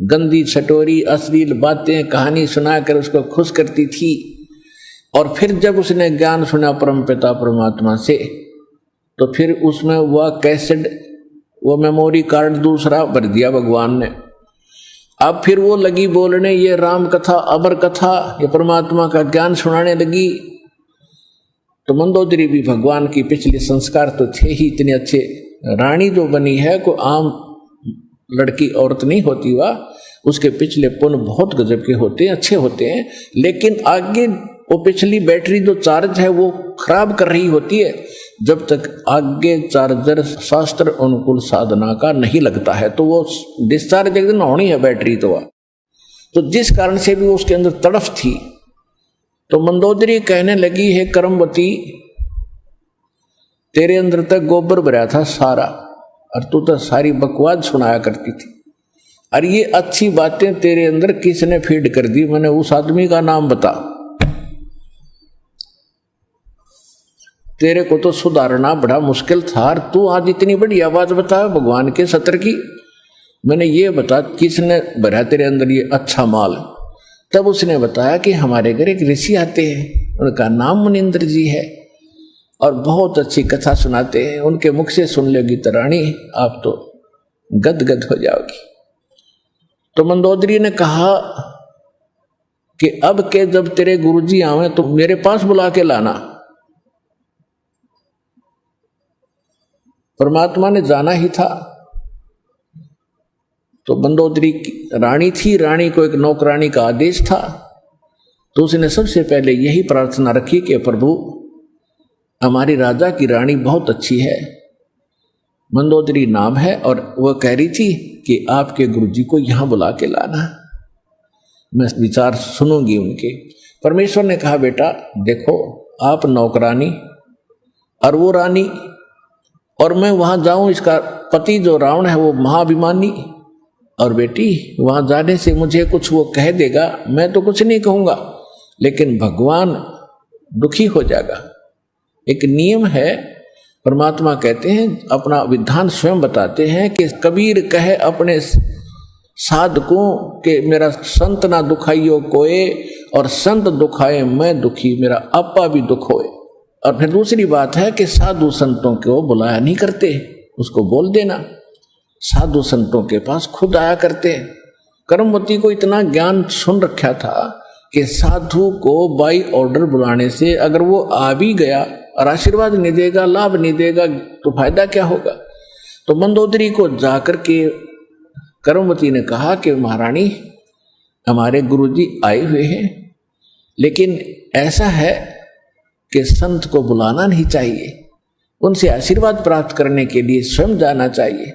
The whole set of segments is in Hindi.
गंदी छटोरी अश्लील बातें कहानी सुनाकर उसको खुश करती थी। और फिर जब उसने ज्ञान सुना परम पिता परमात्मा से, तो फिर उसमें वह कैसेट, वो मेमोरी कार्ड दूसरा भर दिया भगवान ने। अब फिर वो लगी बोलने ये राम कथा, अमर कथा, ये परमात्मा का ज्ञान सुनाने लगी। तो मंदोदरी भी भगवान की पिछले संस्कार तो थे ही इतने अच्छे। रानी जो बनी है कोई आम लड़की औरत नहीं होती, वह उसके पिछले पुण्य बहुत गजब के होते हैं, अच्छे होते हैं। लेकिन आगे वो पिछली बैटरी जो चार्ज है वो खराब कर रही होती है, जब तक आगे चार्जर शास्त्र अनुकूल साधना का नहीं लगता है, तो वो डिस्चार्ज एक दिन होनी है बैटरी। तो जिस कारण से भी उसके अंदर तड़फ थी, तो मंदोदरी कहने लगी है कर्मवती, तेरे अंदर तक गोबर भरा था सारा, और तू तो सारी बकवास सुनाया करती थी। और ये अच्छी बातें तेरे अंदर किसने फीड कर दी? मैंने उस आदमी का नाम बता। तेरे को तो सुधारना बड़ा मुश्किल था, और तू आज इतनी बड़ी आवाज बता भगवान के सत्र की। मैंने ये बता किसने भरा तेरे अंदर ये अच्छा माल? तब उसने बताया कि हमारे घर एक ऋषि आते हैं, उनका नाम मुनिंद्र जी है, और बहुत अच्छी कथा सुनाते हैं। उनके मुख से सुन लेगी तो रानी आप तो गदगद हो जाओगी। तो मंदोदरी ने कहा कि अब के जब तेरे गुरुजी आवे तो मेरे पास बुला के लाना। परमात्मा ने जाना ही था। तो मंदोदरी रानी थी, रानी को एक नौकरानी का आदेश था, तो उसने सबसे पहले यही प्रार्थना रखी कि प्रभु हमारी राजा की रानी बहुत अच्छी है, मंदोदरी नाम है, और वह कह रही थी कि आपके गुरुजी को यहां बुला के लाना, मैं विचार सुनूंगी उनके। परमेश्वर ने कहा बेटा देखो आप नौकरानी और वो रानी, और मैं वहां जाऊं, इसका पति जो रावण है वो महाभिमानी, और बेटी वहां जाने से मुझे कुछ वो कह देगा, मैं तो कुछ नहीं कहूंगा, लेकिन भगवान दुखी हो जाएगा। एक नियम है, परमात्मा कहते हैं अपना विधान स्वयं बताते हैं कि कबीर कहे अपने साधकों के मेरा संत ना दुखाइयो कोए, और संत दुखाए मैं दुखी, मेरा आपा भी दुख होए। और फिर दूसरी बात है कि साधु संतों को बुलाया नहीं करते, उसको बोल देना, साधु संतों के पास खुद आया करते। कर्मवती को इतना ज्ञान सुन रखा था कि साधु को बाई ऑर्डर बुलाने से अगर वो आ भी गया और आशीर्वाद नहीं देगा, लाभ नहीं देगा, तो फायदा क्या होगा। तो मंदोदरी को जाकर के कर्मवती ने कहा कि महारानी हमारे गुरुजी आए हुए हैं, लेकिन ऐसा है कि संत को बुलाना नहीं चाहिए, उनसे आशीर्वाद प्राप्त करने के लिए स्वयं जाना चाहिए,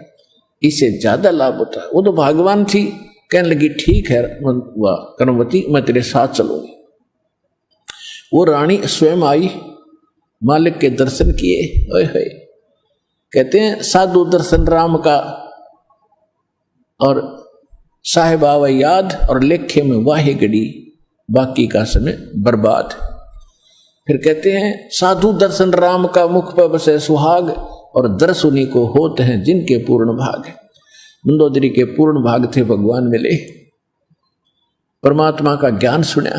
इससे ज्यादा लाभ होता है। वो तो भगवान थी, कहने लगी ठीक है कर्मवती मैं तेरे साथ चलूंगी। वो रानी स्वयं आई, मालिक के दर्शन किए, ओए होए, कहते हैं साधु दर्शन राम का, और साहेब आवे याद, और लेखे में वाहे गड़ी, बाकी का समय बर्बाद। फिर कहते हैं साधु दर्शन राम का मुख पर बसे सुहाग, और दर्श उन्हीं को होते हैं जिनके पूर्ण भाग। मंदोदरी के पूर्ण भाग थे भगवान मिले, परमात्मा का ज्ञान सुना,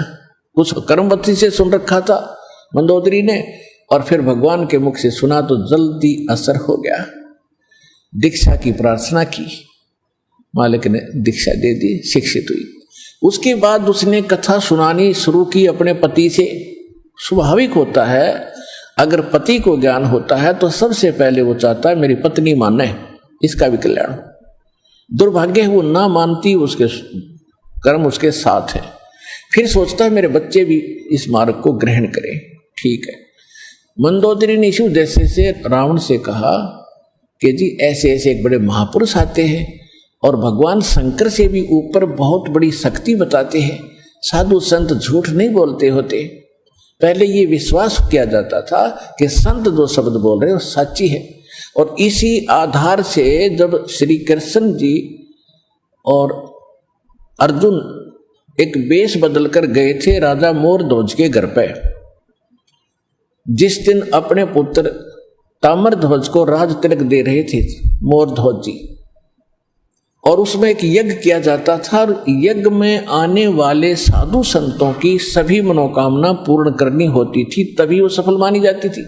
कुछ कर्मवती से सुन रखा था मंदोदरी ने, और फिर भगवान के मुख से सुना तो जल्दी असर हो गया। दीक्षा की प्रार्थना की, मालिक ने दीक्षा दे दी, शिक्षित हुई। उसके बाद उसने कथा सुनानी शुरू की अपने पति से। स्वाभाविक होता है अगर पति को ज्ञान होता है तो सबसे पहले वो चाहता है मेरी पत्नी माने, इसका भी कल्याण हो। दुर्भाग्य है वो ना मानती, उसके कर्म उसके साथ है, फिर सोचता है मेरे बच्चे भी इस मार्ग को ग्रहण करें। ठीक है, मंदोदरी ने इसी उद्देश्य से रावण से कहा कि जी ऐसे ऐसे एक बड़े महापुरुष आते हैं और भगवान शंकर से भी ऊपर बहुत बड़ी शक्ति बताते हैं, साधु संत झूठ नहीं बोलते होते। पहले ये विश्वास किया जाता था कि संत जो शब्द बोल रहे हैं वो सच्ची है, और इसी आधार से जब श्री कृष्ण जी और अर्जुन एक वेश बदलकर गए थे राजा मोरध्वज के घर पे, जिस दिन अपने पुत्र ताम्रध्वज को राज तिलक दे रहे थे मोरध्वज जी, और उसमें एक यज्ञ किया जाता था और यज्ञ में आने वाले साधु संतों की सभी मनोकामना पूर्ण करनी होती थी, तभी वो सफल मानी जाती थी।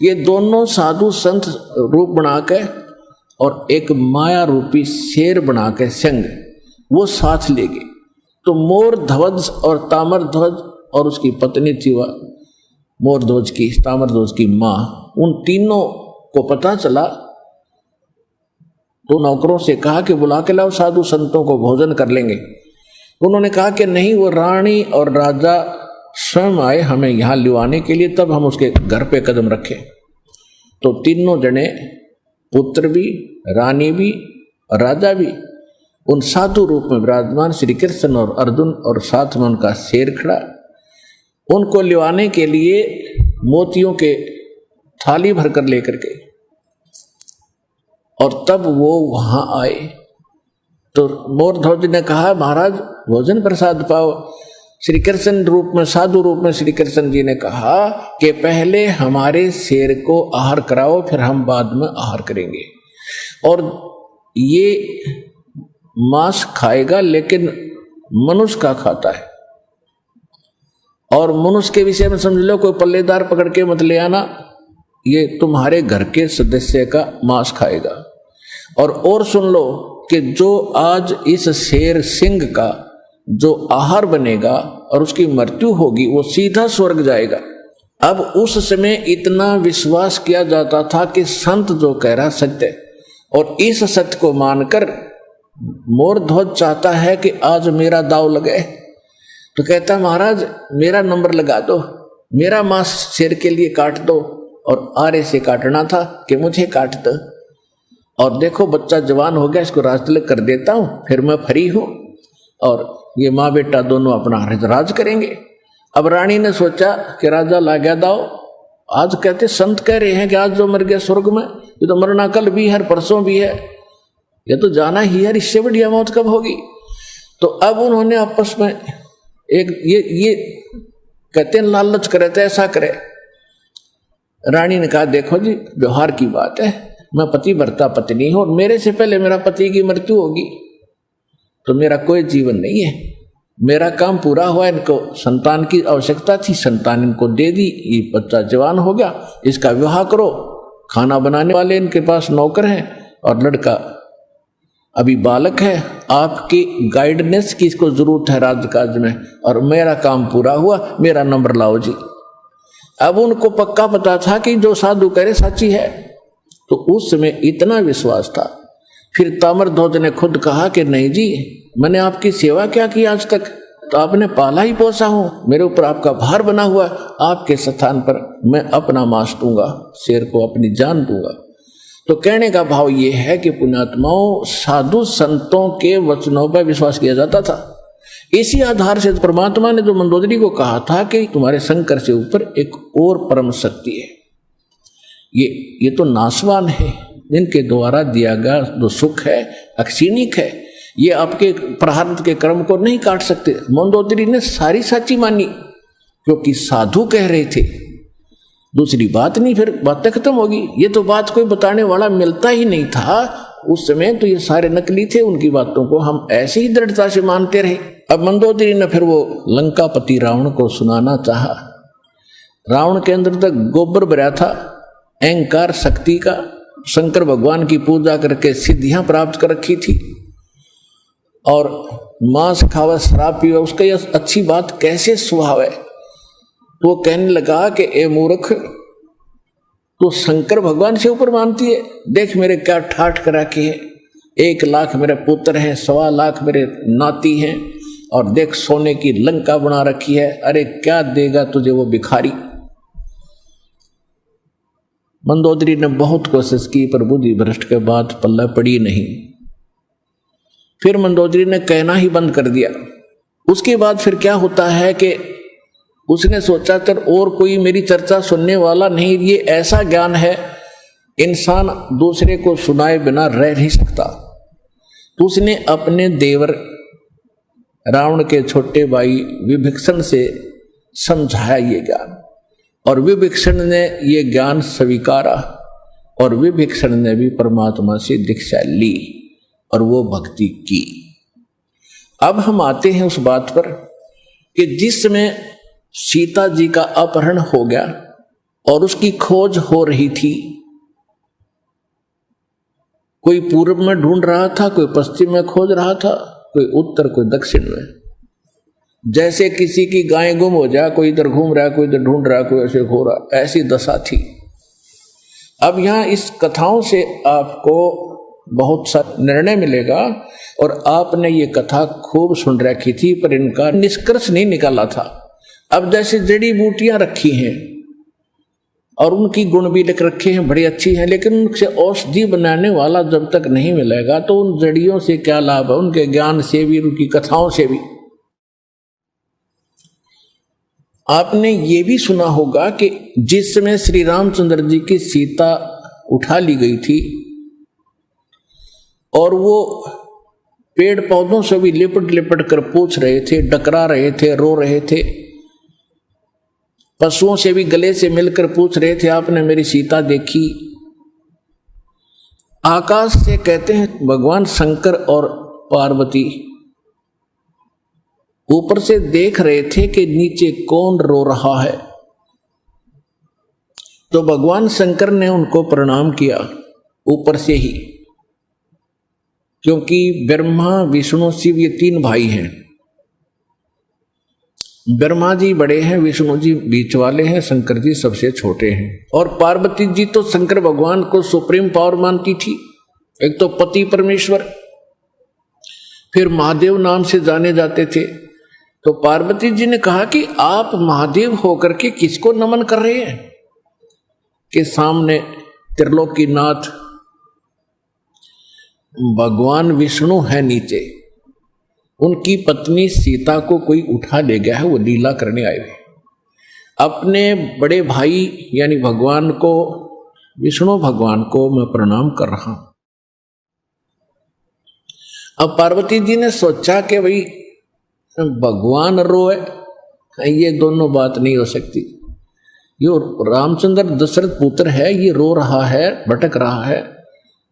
ये दोनों साधु संत रूप बना के और एक माया रूपी शेर बना के संग वो साथ ले गए। तो मोर ध्वज और तामर ध्वज और उसकी पत्नी थी वह मोर ध्वज की, तामर ध्वज की माँ, उन तीनों को पता चला तो नौकरों से कहा कि बुला के लाओ साधु संतों को, भोजन कर लेंगे। उन्होंने कहा कि नहीं, वो रानी और राजा स्वयं आए हमें यहाँ लिवाने के लिए, तब हम उसके घर पे कदम रखें। तो तीनों जने, पुत्र भी, रानी भी और राजा भी, उन साधु रूप में विराजमान श्री कृष्ण और अर्जुन और साथ में उनका शेर खड़ा, उनको लिवाने के लिए मोतियों के थाली भरकर लेकर के, और तब वो वहां आए। तो मोरध्वज ने कहा महाराज भोजन प्रसाद पाओ। श्री कृष्ण रूप में, साधु रूप में श्री कृष्ण जी ने कहा कि पहले हमारे शेर को आहार कराओ, फिर हम बाद में आहार करेंगे। और ये मांस खाएगा लेकिन मनुष्य का खाता है, और मनुष्य के विषय में समझ लो कोई पल्लेदार पकड़ के मत ले आना, ये तुम्हारे घर के सदस्य का मांस खाएगा। और सुन लो कि जो आज इस शेर सिंह का जो आहार बनेगा और उसकी मृत्यु होगी वो सीधा स्वर्ग जाएगा। अब उस समय इतना विश्वास किया जाता था कि संत जो कह रहा सत्य, और इस सत्य को मानकर मोरध्वज चाहता है कि आज मेरा दाव लगे। तो कहता महाराज मेरा नंबर लगा दो, मेरा मांस शेर के लिए काट दो, और आरे से काटना था कि मुझे काट दो, और देखो बच्चा जवान हो गया, इसको राज तिलक कर देता हूं, फिर मैं फ्री हूं और ये माँ बेटा दोनों अपना राज करेंगे। अब रानी ने सोचा कि राजा ला गया दाव, आज कहते संत कह रहे हैं कि आज जो मर गया स्वर्ग में, ये तो मरना कल भी है, परसों भी है, ये तो जाना ही है, इससे बढ़िया मौत कब होगी। तो अब उन्होंने आपस में एक ये कहते हैं लालच करे तो ऐसा करे। रानी ने कहा देखो जी व्यवहार की बात है, मैं पति भरता पत्नी हूं और मेरे से पहले मेरा पति की मृत्यु होगी तो मेरा कोई जीवन नहीं है, मेरा काम पूरा हुआ, इनको संतान की आवश्यकता थी, संतान इनको दे दी, ये बच्चा जवान हो गया, इसका विवाह करो, खाना बनाने वाले इनके पास नौकर हैं और लड़का अभी बालक है, आपकी गाइडेंस की इसको जरूरत है राजकाज में, और मेरा काम पूरा हुआ, मेरा नंबर लाओ जी। अब उनको पक्का पता था कि जो साधु करे सच्ची है, तो उस समय इतना विश्वास था। फिर ताम्रध्वज ने खुद कहा कि नहीं जी मैंने आपकी सेवा क्या की आज तक, तो आपने पाला ही पोसा हूं, मेरे ऊपर आपका भार बना हुआ, आपके स्थान पर मैं अपना मांस दूंगा, शेर को अपनी जान दूंगा। तो कहने का भाव ये है कि पुण्यात्माओं साधु संतों के वचनों पर विश्वास किया जाता था। इसी आधार से परमात्मा ने जो मंदोदरी को कहा था कि तुम्हारे शंकर से ऊपर एक और परम शक्ति है, ये तो नासवान है, इनके द्वारा दिया गया जो सुख है अक्षीणिक है, ये आपके प्रारब्ध के कर्म को नहीं काट सकते। मंदोदरी ने सारी सच्ची मानी क्योंकि साधु कह रहे थे, दूसरी बात नहीं, फिर बातें खत्म होगी। ये तो बात कोई बताने वाला मिलता ही नहीं था उस समय, तो ये सारे नकली थे, उनकी बातों को हम ऐसे ही दृढ़ता से मानते रहे। अब मंदोदरी ने फिर वो लंकापति रावण को सुनाना चाहा। रावण के अंदर तक गोबर भरा था, अहंकार शक्ति का, शंकर भगवान की पूजा करके सिद्धियां प्राप्त कर रखी थी, और मांस खावा शराब पीवा उसका यह अच्छी बात कैसे स्वभाव है। तो वो कहने लगा कि ए मूर्ख, तो शंकर भगवान से ऊपर मानती है, देख मेरे क्या ठाठ करा के है, 1 लाख मेरे पुत्र हैं, 1.25 लाख मेरे नाती हैं, और देख सोने की लंका बना रखी है, अरे क्या देगा तुझे वो भिखारी। मंदोदरी ने बहुत कोशिश की पर बुद्धि भ्रष्ट के बाद पल्ला पड़ी नहीं। फिर मंदोदरी ने कहना ही बंद कर दिया। उसके बाद फिर क्या होता है कि उसने सोचा कर और कोई मेरी चर्चा सुनने वाला नहीं, ये ऐसा ज्ञान है इंसान दूसरे को सुनाए बिना रह नहीं सकता। तो उसने अपने देवर रावण के छोटे भाई विभीषण से समझाया ये ज्ञान, और विभीषण ने ये ज्ञान स्वीकारा, और विभीषण ने भी परमात्मा से दीक्षा ली। और वो भक्ति की। अब हम आते हैं उस बात पर कि जिस समय सीता जी का अपहरण हो गया और उसकी खोज हो रही थी, कोई पूर्व में ढूंढ रहा था, कोई पश्चिम में खोज रहा था, कोई उत्तर, कोई दक्षिण में। जैसे किसी की गाय गुम हो जाए, कोई इधर घूम रहा है, कोई इधर ढूंढ रहा है, कोई ऐसे हो रहा, ऐसी दशा थी। अब यहां इस कथाओं से आपको बहुत सा निर्णय मिलेगा, और आपने ये कथा खूब सुन रखी थी पर इनका निष्कर्ष नहीं निकाला था। अब जैसे जड़ी बूटियां रखी हैं और उनकी गुण भी लिख रखे हैं, बड़ी अच्छी हैं, लेकिन उनसे औषधि बनाने वाला जब तक नहीं मिलेगा तो उन जड़ियों से क्या लाभ है, उनके ज्ञान से भी, उनकी कथाओं से भी। आपने ये भी सुना होगा कि जिस समय श्री रामचंद्र जी की सीता उठा ली गई थी और वो पेड़ पौधों से भी लिपट लिपट कर पूछ रहे थे, डकरा रहे थे, रो रहे थे, पशुओं से भी गले से मिलकर पूछ रहे थे, आपने मेरी सीता देखी। आकाश से कहते हैं भगवान शंकर और पार्वती ऊपर से देख रहे थे कि नीचे कौन रो रहा है। तो भगवान शंकर ने उनको प्रणाम किया ऊपर से ही, क्योंकि ब्रह्मा विष्णु शिव ये तीन भाई हैं। ब्रह्मा जी बड़े हैं, विष्णु जी बीच वाले हैं, शंकर जी सबसे छोटे हैं। और पार्वती जी तो शंकर भगवान को सुप्रीम पावर मानती थी, एक तो पति परमेश्वर, फिर महादेव नाम से जाने जाते थे। तो पार्वती जी ने कहा कि आप महादेव होकर के किसको नमन कर रहे हैं, कि सामने त्रिलोकीनाथ भगवान विष्णु है, नीचे उनकी पत्नी सीता को कोई उठा ले गया है, वो लीला करने आए हुए। अपने बड़े भाई यानी भगवान को, विष्णु भगवान को मैं प्रणाम कर रहा हूं। अब पार्वती जी ने सोचा कि भाई भगवान रोए, ये दोनों बात नहीं हो सकती। यो रामचंद्र दशरथ पुत्र है, ये रो रहा है, भटक रहा है,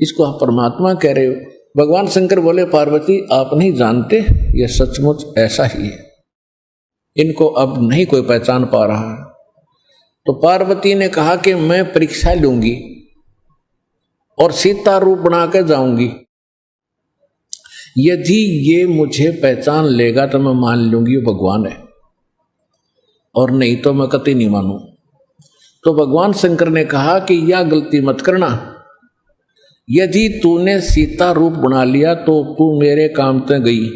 इसको आप परमात्मा कह रहे हो। भगवान शंकर बोले पार्वती आप नहीं जानते, ये सचमुच ऐसा ही है, इनको अब नहीं कोई पहचान पा रहा है। तो पार्वती ने कहा कि मैं परीक्षा लूंगी और सीता रूप बना कर जाऊंगी, यदि ये मुझे पहचान लेगा तो मैं मान लूंगी वो भगवान है, और नहीं तो मैं कतई नहीं मानू। तो भगवान शंकर ने कहा कि यह गलती मत करना, यदि तूने सीता रूप बना लिया तो तू मेरे काम पे गई,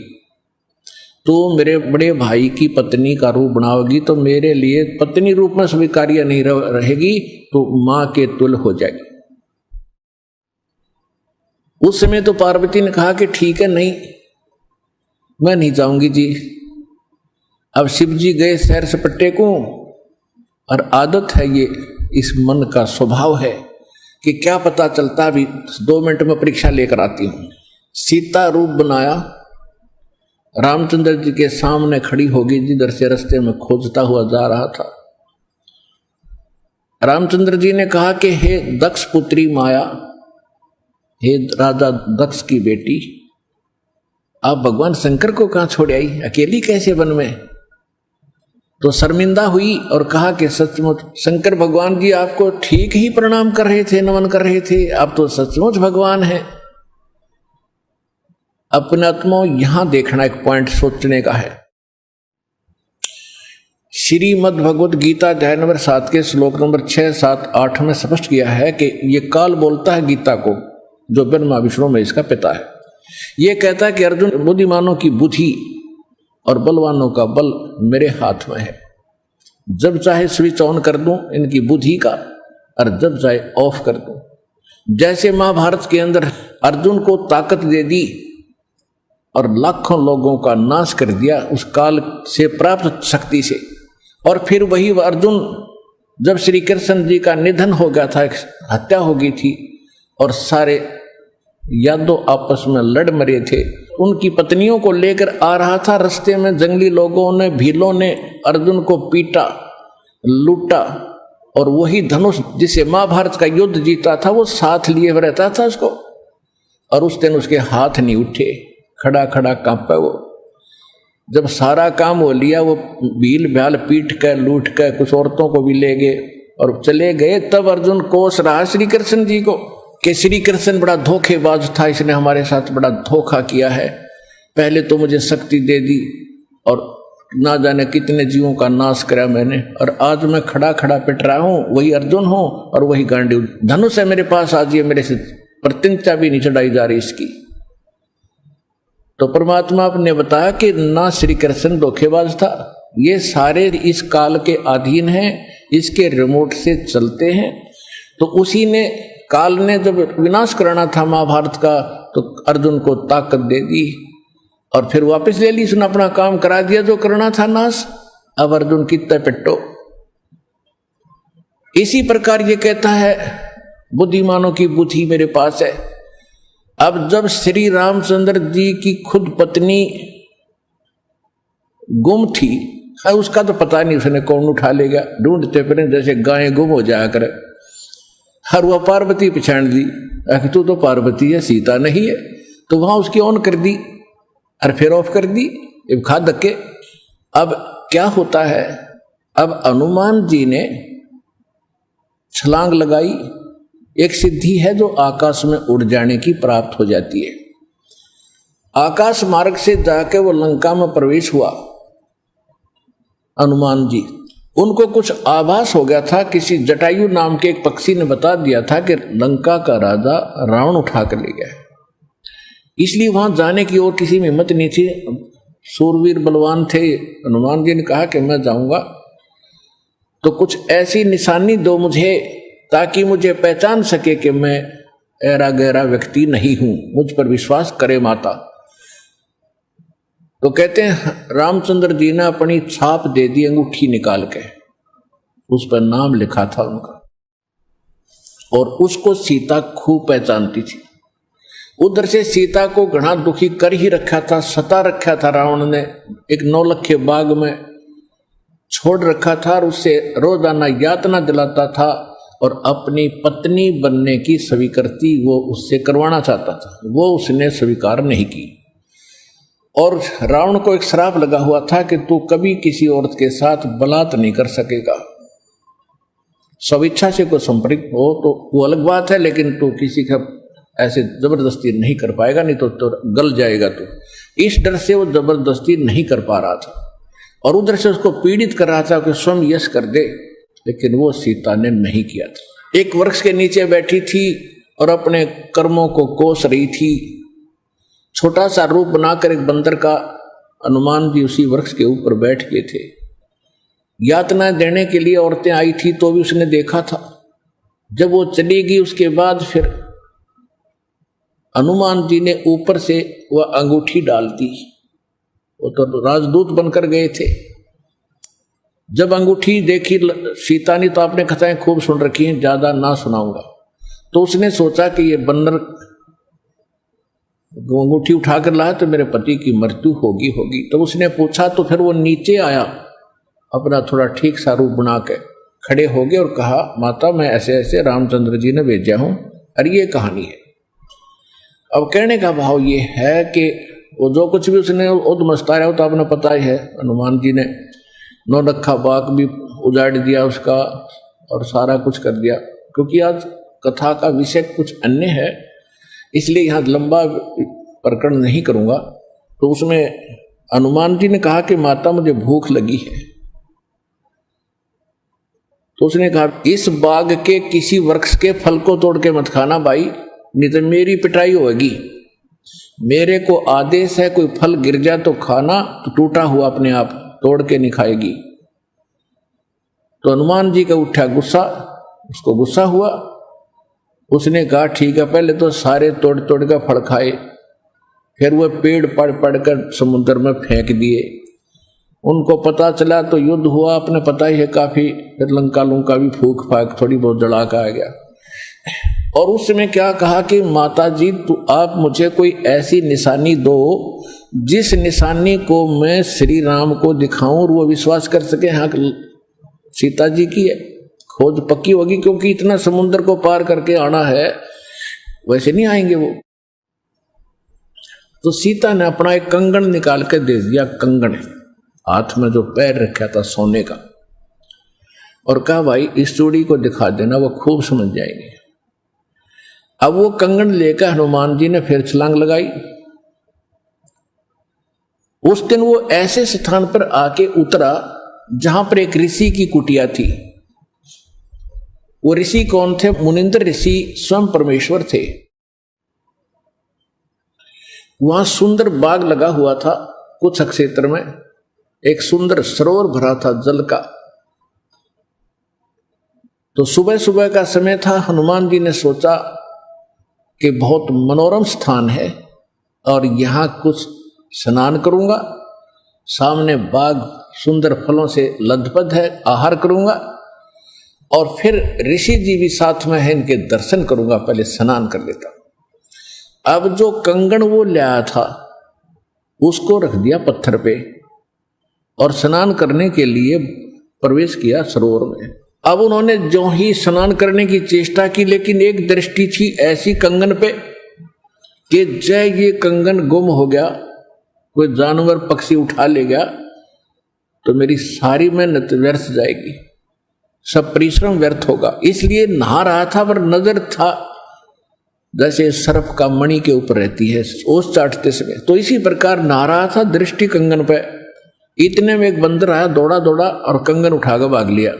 तू मेरे बड़े भाई की पत्नी का रूप बनाओगी तो मेरे लिए पत्नी रूप में स्वीकार्य नहीं रहेगी, तो मां के तुल्य हो जाएगी। उस समय तो पार्वती ने कहा कि ठीक है, नहीं मैं नहीं जाऊंगी जी। अब शिव जी गए सैर सपट्टे को, और आदत है ये, इस मन का स्वभाव है कि क्या पता चलता, अभी 2 मिनट में परीक्षा लेकर आती हूं। सीता रूप बनाया, रामचंद्र जी के सामने खड़ी होगी, जिधर से रास्ते में खोजता हुआ जा रहा था। रामचंद्र जी ने कहा कि हे दक्ष पुत्री माया, हे राजा दक्ष की बेटी, आप भगवान शंकर को कहां छोड़ आई, अकेली कैसे वन में? तो शर्मिंदा हुई और कहा कि सचमुच शंकर भगवान जी आपको ठीक ही प्रणाम कर रहे थे, नमन कर रहे थे, आप तो सचमुच भगवान हैं। अपने आत्मा यहां देखना एक पॉइंट सोचने का है। श्रीमद् भगवद गीता अध्याय नंबर 7 के श्लोक नंबर 6, 7, 8 में स्पष्ट किया है कि ये काल बोलता है गीता को, जो ब्रह्मा विष्णु में इसका पिता है। ये कहता है कि अर्जुन, बुद्धिमानों की बुद्धि और बलवानों का बल मेरे हाथ में है, जब चाहे स्विच ऑन कर दूं इनकी बुद्धि का, और जब चाहे ऑफ कर दूं। जैसे महाभारत के अंदर अर्जुन को ताकत दे दी और लाखों लोगों का नाश कर दिया उस काल से प्राप्त शक्ति से, और फिर वही अर्जुन जब श्री कृष्ण जी का निधन हो गया था, हत्या हो गई थी, और सारे यादव आपस में लड़ मरे थे, उनकी पत्नियों को लेकर आ रहा था, रास्ते में जंगली लोगों ने, भीलों ने अर्जुन को पीटा, लूटा, और वही धनुष जिसे महाभारत का युद्ध जीता था वो साथ लिए रहता था उसको, और उस दिन उसके हाथ नहीं उठे, खड़ा खड़ा कांपा वो। जब सारा काम हो लिया, वो भील भ्याल पीट कर लूट कर कुछ औरतों को भी ले गए और चले गए, तब अर्जुन कोस रहा श्री कृष्ण जी को कि श्री कृष्ण बड़ा धोखेबाज था, इसने हमारे साथ बड़ा धोखा किया है। पहले तो मुझे शक्ति दे दी और ना जाने कितने जीवों का नाश करा मैंने, और आज मैं खड़ा खड़ा पिट रहा हूं, वही अर्जुन हूं और वही गांडीव धनुष है मेरे पास, आज ये मेरे से प्रतिज्ञा भी नहीं चढ़ाई जा रही इसकी। तो परमात्मा ने बताया कि ना श्री कृष्ण धोखेबाज था, ये सारे इस काल के अधीन हैं, इसके रिमोट से चलते हैं। तो उसी ने काल ने जब विनाश कराना था महाभारत का, तो अर्जुन को ताकत दे दी और फिर वापस ले ली, उसने अपना काम करा दिया जो करना था नाश। अब अर्जुन कितने पिट्टो। इसी प्रकार ये कहता है बुद्धिमानों की बुद्धि मेरे पास है। अब जब श्री रामचंद्र जी की खुद पत्नी गुम थी, उसका तो पता नहीं उसने कौन उठा लेगा, ढूंढते फिर जैसे गायें गुम हो जाया करे। हर वह पार्वती पहचान दी, तू तो पार्वती है, सीता नहीं है, तो वहां उसकी ऑन कर दी और फिर ऑफ कर दी, खा धक्के। अब क्या होता है, अब हनुमान जी ने छलांग लगाई, एक सिद्धि है जो आकाश में उड़ जाने की प्राप्त हो जाती है। आकाश मार्ग से जाके वो लंका में प्रवेश हुआ हनुमान जी। उनको कुछ आभास हो गया था, किसी जटायु नाम के एक पक्षी ने बता दिया था कि लंका का राजा रावण उठा कर ले गया, इसलिए वहां जाने की और किसी में हिम्मत नहीं थी। सूरवीर बलवान थे, हनुमान जी ने कहा कि मैं जाऊंगा तो कुछ ऐसी निशानी दो मुझे ताकि मुझे पहचान सके कि मैं ऐरा गहरा व्यक्ति नहीं हूं, मुझ पर विश्वास करे माता। तो कहते हैं रामचंद्र जी ने अपनी छाप दे दी, अंगूठी निकाल के उस पर नाम लिखा था उनका, और उसको सीता खूब पहचानती थी। उधर से सीता को घना दुखी कर ही रखा था, सता रखा था रावण ने, एक नौलखे बाग में छोड़ रखा था और उससे रोजाना यातना दिलाता था और अपनी पत्नी बनने की स्वीकृति वो उससे करवाना चाहता था, वो उसने स्वीकार नहीं की। और रावण को एक श्राप लगा हुआ था कि तू कभी किसी औरत के साथ बलात् नहीं कर सकेगा, स्वेच्छा से कोई संपर्क हो तो वो अलग बात है, लेकिन तू किसी का ऐसे जबरदस्ती नहीं कर पाएगा, नहीं तो गल जाएगा तू। इस डर से वो जबरदस्ती नहीं कर पा रहा था और उधर से उसको पीड़ित कर रहा था कि स्वयं यश कर दे, लेकिन वो सीता ने नहीं किया था। एक वृक्ष के नीचे बैठी थी और अपने कर्मों को कोस रही थी। छोटा सा रूप बनाकर एक बंदर का हनुमान जी उसी वृक्ष के ऊपर बैठ गए थे। यातना देने के लिए औरतें आई थी तो भी उसने देखा था। जब वो चली गई उसके बाद फिर हनुमान जी ने ऊपर से वह अंगूठी डाल दी, वो तो राजदूत बनकर गए थे। जब अंगूठी देखी सीता ने तो आपने कथाएं खूब सुन रखी हैं, ज्यादा ना सुनाऊंगा, तो उसने सोचा कि ये बंदर अंगूठी उठाकर लाया तो मेरे पति की मृत्यु होगी। तो उसने पूछा, तो फिर वो नीचे आया, अपना थोड़ा ठीक सा रूप बना के खड़े हो गए और कहा, माता मैं ऐसे ऐसे रामचंद्र जी ने भेजा हूं और ये कहानी है। अब कहने का भाव ये है कि वो जो कुछ भी उसने उद्मस्ताया हो तो आपने पता ही है, हनुमान जी ने नौलखा बाग भी उजाड़ दिया उसका और सारा कुछ कर दिया। क्योंकि आज कथा का विषय कुछ अन्य है, इसलिए यहाँ लंबा प्रकरण नहीं करूँगा। तो उसमें हनुमान जी ने कहा कि माता मुझे भूख लगी है। तो उसने कहा इस बाग के किसी वृक्ष के फल को तोड़ के मत खाना भाई, नहीं तो मेरी पिटाई होगी। मेरे को आदेश है कोई फल गिर जाए तो खाना, तो टूटा हुआ अपने आप तोड़ के नहीं खाएगी। तो हनुमान जी का उठा गुस्सा, उसको गुस्सा हुआ। उसने कहा ठीक है, पहले तो सारे तोड़ तोड़ कर फल खाए, फिर वह पेड़ पड़ पड़ कर समुद्र में फेंक दिए। उनको पता चला तो युद्ध हुआ, अपने पता ही है काफी। फिर लंका लुंका भी फूक फाक थोड़ी बहुत जला का आ गया। और उस समय क्या कहा कि माता जी तो आप मुझे कोई ऐसी निशानी दो जिस निशानी को मैं श्री राम को दिखाऊं और वो विश्वास कर सके हाँ सीता जी की है, खोज पक्की होगी। क्योंकि इतना समुद्र को पार करके आना है, वैसे नहीं आएंगे वो। तो सीता ने अपना एक कंगन निकाल के दे दिया, कंगन हाथ में जो पैर रखा था सोने का, और कहा भाई इस चूड़ी को दिखा देना, वो खूब समझ जाएंगे। अब वो कंगन लेकर हनुमान जी ने फिर छलांग लगाई। उस दिन वो ऐसे स्थान पर आके उतरा जहां पर एक ऋषि की कुटिया थी। वो ऋषि कौन थे? मुनिंद्र ऋषि स्वयं परमेश्वर थे। वहां सुंदर बाग लगा हुआ था, कुछ क्षेत्र में एक सुंदर सरोवर भरा था जल का। तो सुबह सुबह का समय था। हनुमान जी ने सोचा कि बहुत मनोरम स्थान है और यहां कुछ स्नान करूंगा, सामने बाग सुंदर फलों से लदपद है, आहार करूंगा और फिर ऋषि जी भी साथ में है, इनके दर्शन करूंगा, पहले स्नान कर लेता हूं। अब जो कंगन वो लाया था उसको रख दिया पत्थर पे और स्नान करने के लिए प्रवेश किया सरोवर में। अब उन्होंने जो ही स्नान करने की चेष्टा की, लेकिन एक दृष्टि थी ऐसी कंगन पे कि जय ये कंगन गुम हो गया, कोई जानवर पक्षी उठा ले गया तो मेरी सारी मेहनत व्यर्थ जाएगी, सब परिश्रम व्यर्थ होगा। इसलिए नहा रहा था पर नजर था जैसे सर्प का मणि के ऊपर रहती है ओस चाटते समय, तो इसी प्रकार नहा रहा था, दृष्टि कंगन पे। इतने में एक बंदर आया, दौड़ा दौड़ा और कंगन उठाकर भाग लिया।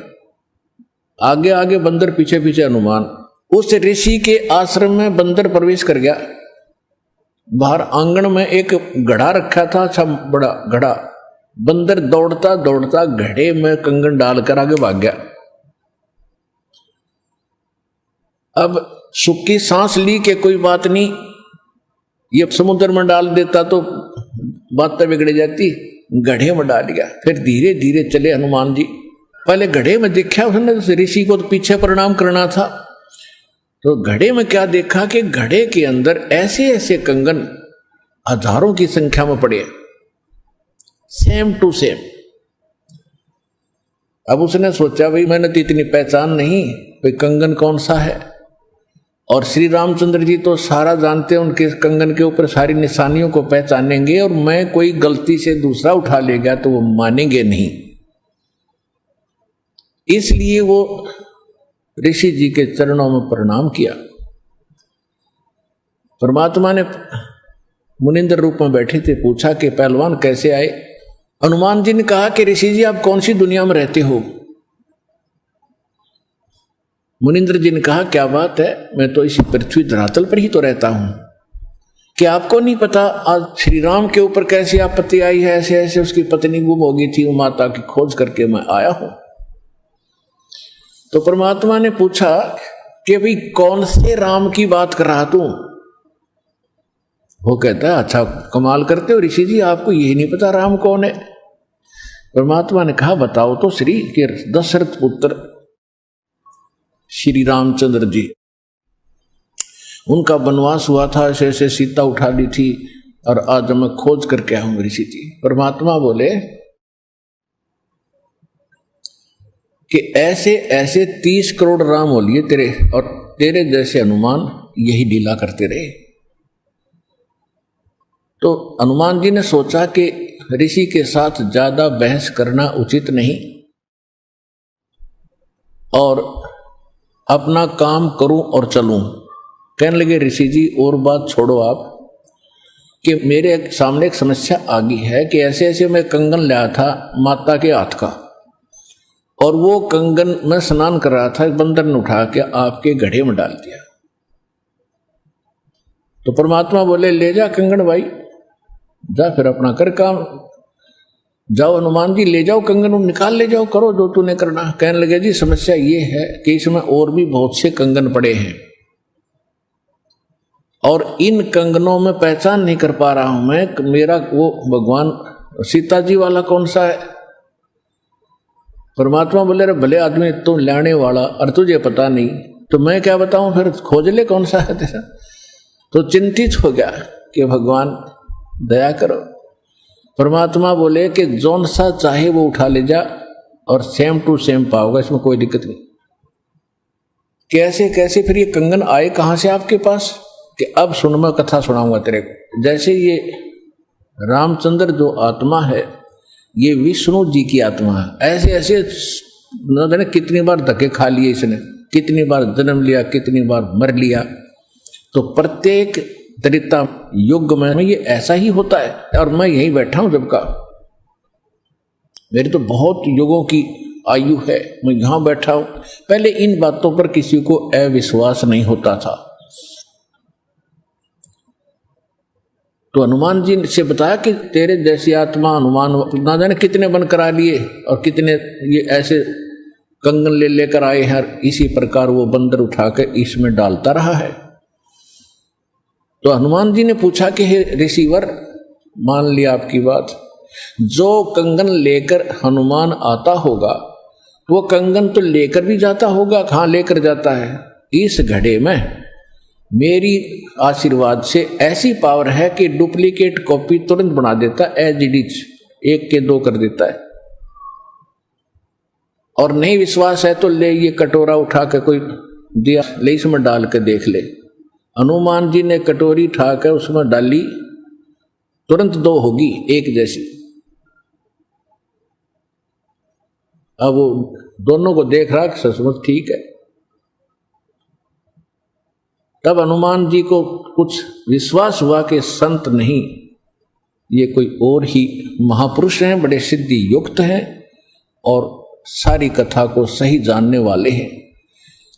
आगे आगे बंदर, पीछे पीछे हनुमान। उस ऋषि के आश्रम में बंदर प्रवेश कर गया। बाहर आंगन में एक घड़ा रखा था, अच्छा बड़ा घड़ा। बंदर दौड़ता दौड़ता घड़े में कंगन डालकर आगे भाग गया। अब सुखी सांस ली कि कोई बात नहीं, ये समुद्र में डाल देता तो बात बिगड़ जाती, घड़े में डाल दिया। फिर धीरे धीरे चले हनुमान जी। पहले घड़े में देखा उसने, ऋषि को तो पीछे प्रणाम करना था, तो घड़े में क्या देखा कि घड़े के अंदर ऐसे ऐसे कंगन हजारों की संख्या में पड़े, सेम टू सेम। अब उसने सोचा भाई मैंने तो इतनी पहचान नहीं, भाई कंगन कौन सा है। और श्री रामचंद्र जी तो सारा जानते हैं, उनके कंगन के ऊपर सारी निशानियों को पहचानेंगे, और मैं कोई गलती से दूसरा उठा ले गया तो वो मानेंगे नहीं। इसलिए वो ऋषि जी के चरणों में प्रणाम किया। परमात्मा ने मुनिंद्र रूप में बैठे थे, पूछा कि पहलवान कैसे आए। हनुमान जी ने कहा कि ऋषि जी आप कौन सी दुनिया में रहते हो। मुनिंद्र जी ने कहा क्या बात है, मैं तो इसी पृथ्वी धरातल पर ही तो रहता हूं, कि आपको नहीं पता आज श्री राम के ऊपर कैसी आपत्ति आई है, ऐसे ऐसे उसकी पत्नी गुम हो गई थी, वो माता की खोज करके मैं आया हूं। तो परमात्मा ने पूछा कि भाई कौन से राम की बात कर रहा तू। वो कहता है अच्छा कमाल करते हो ऋषि जी, आपको यही नहीं पता राम कौन है। परमात्मा ने कहा बताओ तो श्री, के दशरथ पुत्र श्री रामचंद्र जी, उनका वनवास हुआ था, ऐसे ऐसे सीता उठा ली थी और आज मैं खोज करके आया हूं ऋषि जी। परमात्मा बोले कि ऐसे ऐसे 30 करोड़ राम हो लिए तेरे, और तेरे जैसे हनुमान यही लीला करते रहे। तो हनुमान जी ने सोचा कि ऋषि के साथ ज्यादा बहस करना उचित नहीं और अपना काम करूं और चलूं। कहने लगे ऋषि जी और बात छोड़ो आप, कि मेरे सामने एक समस्या आ गई है कि ऐसे ऐसे मैं कंगन लाया था माता के हाथ का, और वो कंगन में स्नान कर रहा था, बंदर ने उठा के आपके घड़े में डाल दिया। तो परमात्मा बोले ले जा कंगन भाई, जा फिर अपना कर काम, जाओ हनुमान जी ले जाओ कंगन, निकाल ले जाओ, करो जो तूने करना। कहने लगे जी समस्या ये है कि इसमें और भी बहुत से कंगन पड़े हैं और इन कंगनों में पहचान नहीं कर पा रहा हूं मैं, मेरा वो भगवान सीता जी वाला कौन सा है। परमात्मा बोले रे भले आदमी तुम लाने वाला और तुझे पता नहीं तो मैं क्या बताऊं, फिर खोज ले कौन सा है तेरा। तो चिंतित हो गया कि भगवान दया करो। परमात्मा बोले कि जौन सा चाहे वो उठा ले जा और सेम टू सेम पाओगे, इसमें कोई दिक्कत नहीं। कैसे कैसे फिर ये कंगन आए कहां से आपके पास, कि अब सुन मैं कथा सुनाऊंगा तेरे को। जैसे ये रामचंद्र जो आत्मा है ये विष्णु जी की आत्मा है। ऐसे ऐसे न जाने कितनी बार धक्के खा लिए इसने, कितनी बार जन्म लिया, कितनी बार मर लिया। तो प्रत्येक त्रेता युग में ये ऐसा ही होता है। और मैं यहीं बैठा हूं जब का, मेरी तो बहुत युगों की आयु है, मैं यहां बैठा हूं। पहले इन बातों पर किसी को अविश्वास नहीं होता था। तो हनुमान जी से बताया कि तेरे जैसी आत्मा हनुमान ना जाने कितने बन करा लिए और कितने ये ऐसे कंगन ले लेकर आए हैं। इसी प्रकार वो बंदर उठाकर इसमें डालता रहा है। तो हनुमान जी ने पूछा कि हे ऋषिवर, मान लिया आपकी बात, जो कंगन लेकर हनुमान आता होगा वो कंगन तो लेकर भी जाता होगा। कहाँ लेकर जाता है? इस घड़े में मेरी आशीर्वाद से ऐसी पावर है कि डुप्लीकेट कॉपी तुरंत बना देता, एज इट इज, 1 के 2 कर देता है। और नहीं विश्वास है तो ले ये कटोरा उठा के कोई दिया, ले इसमें डाल के देख ले। हनुमान जी ने कटोरी उठा कर उसमें डाली, तुरंत 2 होगी, 1 जैसी। अब वो दोनों को देख रहा कि सचमुच ठीक है। तब हनुमान जी को कुछ विश्वास हुआ कि संत नहीं, ये कोई और ही महापुरुष हैं, बड़े सिद्धि युक्त हैं और सारी कथा को सही जानने वाले हैं।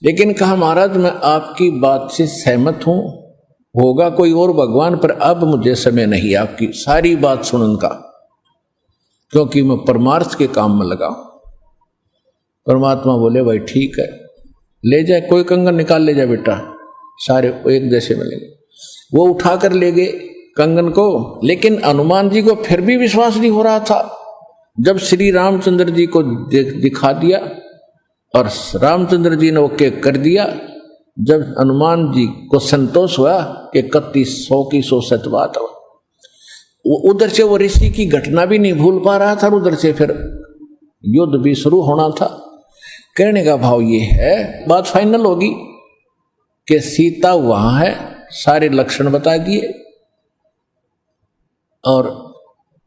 लेकिन कहा महाराज मैं आपकी बात से सहमत हूं, होगा कोई और भगवान, पर अब मुझे समय नहीं आपकी सारी बात सुनने का, क्योंकि मैं परमार्थ के काम में लगा हूं। परमात्मा बोले भाई ठीक है, ले जाए, कोई कंगन निकाल ले जाए बेटा, सारे एक जैसे मिलेंगे। वो उठाकर ले गए कंगन को। लेकिन हनुमान जी को फिर भी विश्वास नहीं हो रहा था। जब श्री रामचंद्र जी को दिखा दिया और रामचंद्र जी ने ओके कर दिया, जब हनुमान जी को संतोष हुआ कि 3100 की 100 सत बात हो, उधर से वो ऋषि की घटना भी नहीं भूल पा रहा था, उधर से फिर युद्ध भी शुरू होना था। कहने का भाव ये है, बात फाइनल होगी कि सीता वहां है, सारे लक्षण बता दिए और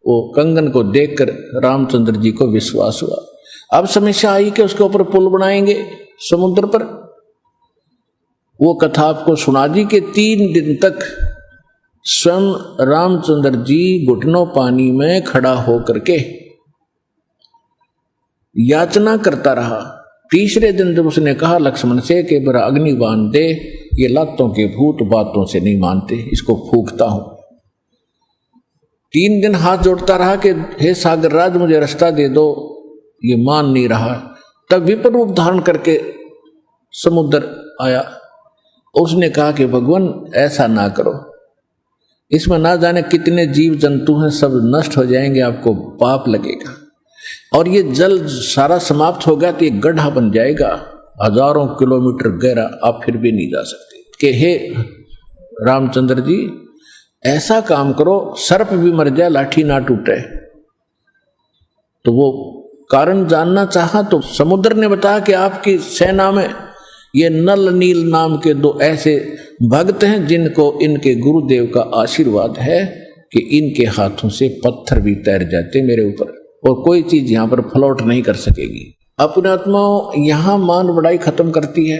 वो कंगन को देखकर रामचंद्र जी को विश्वास हुआ। अब समस्या आई कि उसके ऊपर पुल बनाएंगे समुद्र पर। वो कथा आपको सुना दी कि 3 दिन तक स्वयं रामचंद्र जी घुटनों पानी में खड़ा होकर के याचना करता रहा। तीसरे दिन जब उसने कहा लक्ष्मण से कि बरा अग्नि बांध दे, ये लातों के भूत बातों से नहीं मानते, इसको फूंकता हूं। 3 दिन हाथ जोड़ता रहा कि हे सागर राज मुझे रास्ता दे दो, ये मान नहीं रहा। तब विपर रूप धारण करके समुद्र आया। उसने कहा कि भगवान ऐसा ना करो, इसमें ना जाने कितने जीव जंतु हैं, सब नष्ट हो जाएंगे, आपको पाप लगेगा। और ये जल सारा समाप्त हो गया तो ये गड्ढा बन जाएगा 1000 किलोमीटर गहरा, आप फिर भी नहीं जा सकते। कि हे रामचंद्र जी ऐसा काम करो, सर्प भी मर जाए लाठी ना टूटे। तो वो कारण जानना चाहा तो समुद्र ने बताया कि आपकी सेना में ये नल नील नाम के 2 ऐसे भक्त हैं जिनको इनके गुरुदेव का आशीर्वाद है कि इनके हाथों से पत्थर भी तैर जाते मेरे ऊपर, और कोई चीज यहां पर फ्लोट नहीं कर सकेगी। अपने आत्माओं यहां मान बढ़ाई खत्म करती है।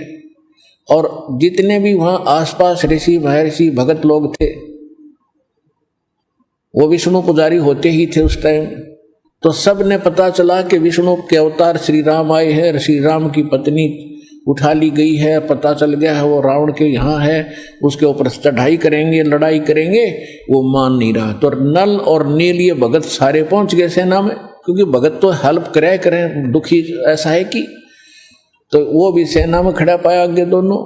और जितने भी वहां आसपास ऋषि महर्षि भगत लोग थे, वो विष्णु पुजारी होते ही थे उस टाइम। तो सब ने पता चला कि विष्णु के अवतार श्री राम आए हैं, श्री राम की पत्नी उठा ली गई है, पता चल गया है वो रावण के यहाँ है, उसके ऊपर चढ़ाई करेंगे, लड़ाई करेंगे। वो मान नहीं रहा। तो नल और नील ये भगत सारे पहुंच गए सेना में, क्योंकि भगत तो हेल्प करें, दुखी ऐसा है कि, तो वो भी सेना में खड़ा पाया आगे दोनों।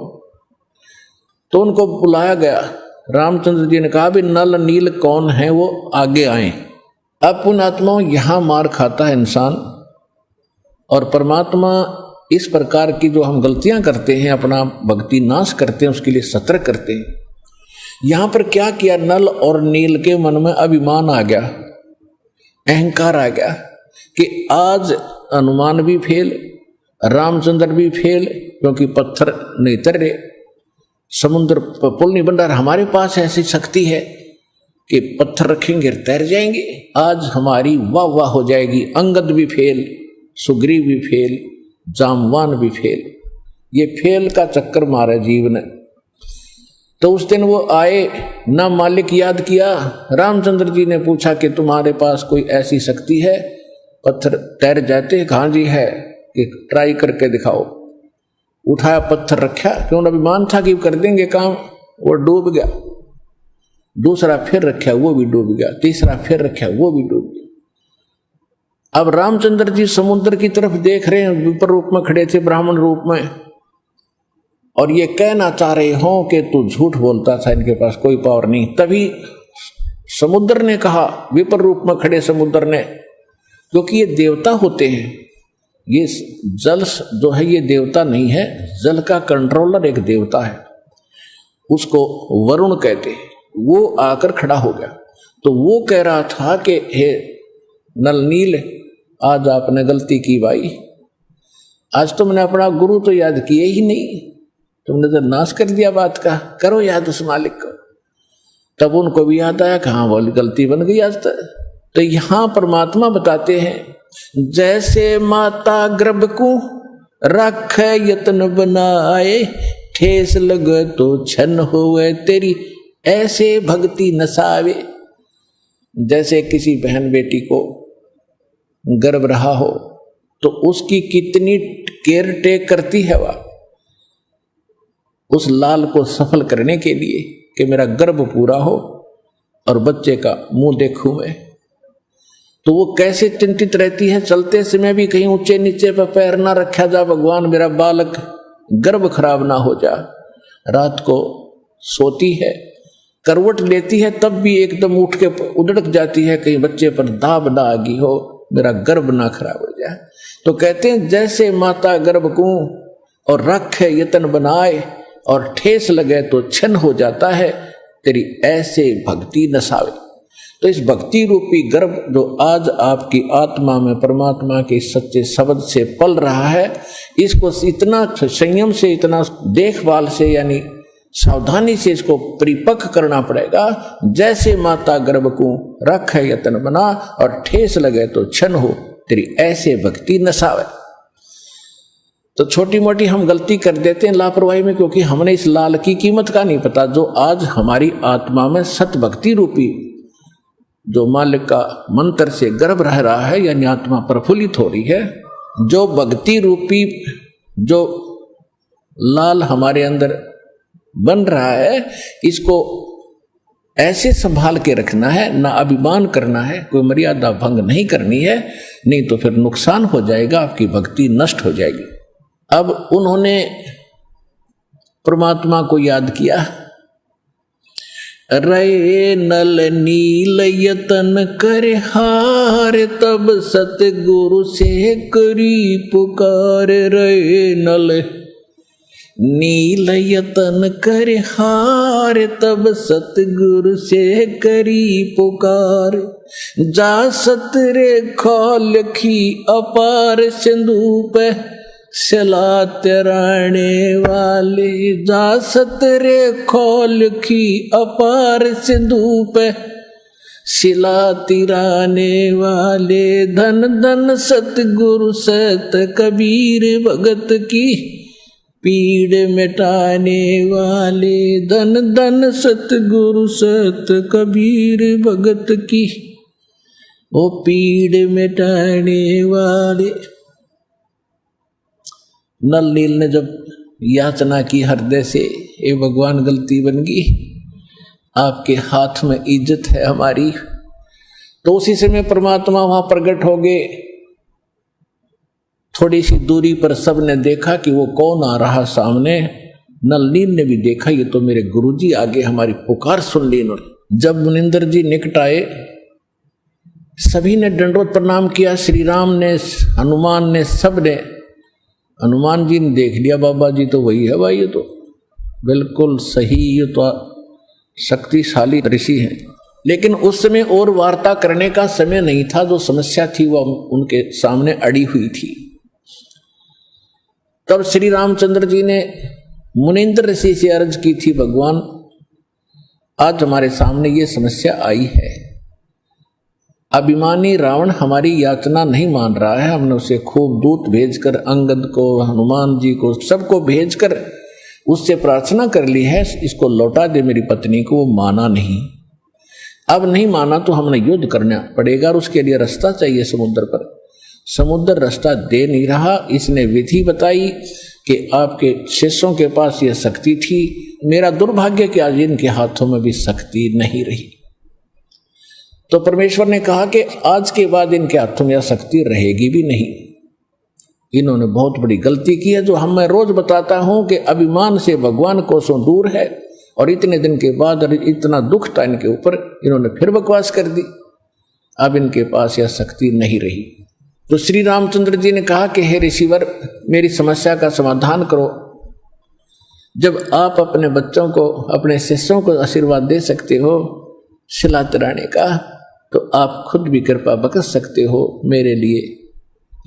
तो उनको बुलाया गया। रामचंद्र जी ने कहा भी नल नील कौन है वो आगे आए। अब पुण्यात्माओं यहां मार खाता है इंसान, और परमात्मा इस प्रकार की जो हम गलतियां करते हैं, अपना भक्ति नाश करते हैं, उसके लिए सतर्क करते हैं। यहां पर क्या किया, नल और नील के मन में अभिमान आ गया, अहंकार आ गया कि आज हनुमान भी फेल, रामचंद्र भी फेल, क्योंकि पत्थर नहीं तर रहे, समुद्र पुल नहीं बन रहा, हमारे पास ऐसी शक्ति है कि पत्थर रखेंगे तैर जाएंगे। आज हमारी वाह वाह हो जाएगी, अंगद भी फेल, सुग्रीव भी फेल, जामवान भी फेल, ये फेल का चक्कर मारा जीव ने। तो उस दिन वो आए ना, मालिक याद किया। रामचंद्र जी ने पूछा कि तुम्हारे पास कोई ऐसी शक्ति है पत्थर तैर जाते? कहाँ जी है, कि ट्राई करके दिखाओ। उठाया पत्थर रखा, क्यों अभिमान था कि कर देंगे काम, वो डूब गया। दूसरा फिर रखा, वो भी डूब गया। तीसरा फिर रखा, वो भी डूब गया। अब रामचंद्र जी समुद्र की तरफ देख रहे हैं, विपर रूप में खड़े थे, ब्राह्मण रूप में, और ये कहना चाह रहे हो कि तू झूठ बोलता था, इनके पास कोई पावर नहीं। तभी समुद्र ने कहा, विपर रूप में खड़े समुद्र ने, क्योंकि ये देवता होते हैं, ये जल जो है ये देवता नहीं है, जल का कंट्रोलर एक देवता है, उसको वरुण कहते हैं। वो आकर खड़ा हो गया। तो वो कह रहा था कि हे नल नील, आज आपने गलती की भाई, आज तुमने अपना गुरु तो याद किए ही नहीं, तुमने तो नाश कर दिया बात का, करो याद उस मालिक को। तब उनको भी याद आया, कहाँ बोल गलती बन गई आज तक। तो यहां परमात्मा बताते हैं, जैसे माता गर्भ को रख यत्न बनाए, ठेस लगे तो छन होवे तेरी ऐसे भक्ति नसावे। जैसे किसी बहन बेटी को गर्भ रहा हो तो उसकी कितनी केयर टेक करती है वह, उस लाल को सफल करने के लिए कि मेरा गर्भ पूरा हो और बच्चे का मुंह देखूं मैं। तो वो कैसे चिंतित रहती है, चलते समय भी कहीं ऊंचे नीचे पर पैर ना रखा जा, भगवान मेरा बालक गर्भ खराब ना हो जा। रात को सोती है, करवट लेती है, तब भी एकदम उठ के उधड़क जाती है, कहीं बच्चे पर दाब ना आ गई हो, मेरा गर्भ ना खराब हो जाए। तो कहते हैं जैसे माता गर्भ को और रखे यतन बनाए और ठेस लगे तो छन हो जाता है, तेरी ऐसे भक्ति नसावे। तो इस भक्ति रूपी गर्भ जो आज आपकी आत्मा में परमात्मा के सच्चे शब्द से पल रहा है, इसको इतना संयम से, इतना देखभाल से, यानी सावधानी से इसको परिपक्व करना पड़ेगा। जैसे माता गर्भ को रख है यतन बना और ठेस लगे तो छन हो, तेरी ऐसे भक्ति नसावे। तो छोटी मोटी हम गलती कर देते हैं लापरवाही में, क्योंकि हमने इस लाल की कीमत का नहीं पता, जो आज हमारी आत्मा में सत भक्ति रूपी जो मालिक का मंत्र से गर्भ रह रहा है, यानी आत्मा प्रफुल्लित हो रही है, जो भक्ति रूपी जो लाल हमारे अंदर बन रहा है, इसको ऐसे संभाल के रखना है, ना अभिमान करना है, कोई मर्यादा भंग नहीं करनी है, नहीं तो फिर नुकसान हो जाएगा, आपकी भक्ति नष्ट हो जाएगी। अब उन्होंने परमात्मा को याद किया, रे नल नील यतन करे हार, तब सतगुरु से करी पुकार। रे नल नील यतन करे हार, तब सतगुरु से करी पुकार। जा सतरे खोलखी अपार सिंधु पे सला तराने वाले। जा सतरे खोलखी अपार सिंधु पे शिला तिराने वाले। धन धन सतगुरु सत कबीर भगत की पीड़ मिटाने वाले। धन धन सतगुरु सत कबीर भगत की वो पीड़ मिटाने वाले। नल नील ने जब याचना की हृदय से, ए भगवान गलती बन गई, आपके हाथ में इज्जत है हमारी, तो उसी समय परमात्मा वहां प्रकट हो गए। थोड़ी सी दूरी पर सब ने देखा कि वो कौन आ रहा सामने। नल नील ने भी देखा, ये तो मेरे गुरुजी आगे हमारी पुकार सुन ली इन्होंने। जब मुनिंदर जी निकट आए, सभी ने दंडवत प्रणाम किया, श्री राम ने, हनुमान ने, सब ने। हनुमान जी ने देख लिया, बाबा जी तो वही है भाई, ये तो बिल्कुल सही, ये तो शक्तिशाली ऋषि हैं। लेकिन उस समय और वार्ता करने का समय नहीं था, जो समस्या थी वह उनके सामने अड़ी हुई थी। तब श्री रामचंद्र जी ने मुनिंद्र ऋषि से अर्ज की थी, भगवान आज हमारे सामने ये समस्या आई है। अभिमानी रावण हमारी याचना नहीं मान रहा है। हमने उसे खूब दूत भेजकर, अंगद को, हनुमान जी को, सबको भेजकर उससे प्रार्थना कर ली है, इसको लौटा दे मेरी पत्नी को। वो माना नहीं। अब नहीं माना तो हमने युद्ध करना पड़ेगा और उसके लिए रास्ता चाहिए समुद्र पर। समुद्र रास्ता दे नहीं रहा। इसने विधि बताई कि आपके शिष्यों के पास यह शक्ति थी। मेरा दुर्भाग्य कि आज इनके हाथों में भी शक्ति नहीं रही। तो परमेश्वर ने कहा कि आज के बाद इनके हाथों में यह शक्ति रहेगी भी नहीं। इन्होंने बहुत बड़ी गलती की है, जो हम मैं रोज बताता हूं कि अभिमान से भगवान कोसों दूर है। और इतने दिन के बाद इतना दुख था इनके ऊपर, इन्होंने फिर बकवास कर दी। अब इनके पास यह शक्ति नहीं रही। तो श्री रामचंद्र जी ने कहा कि हे ऋषिवर, मेरी समस्या का समाधान करो। जब आप अपने बच्चों को, अपने शिष्यों को आशीर्वाद दे सकते हो शिला तराने का, तो आप खुद भी कृपा बख्श सकते हो। मेरे लिए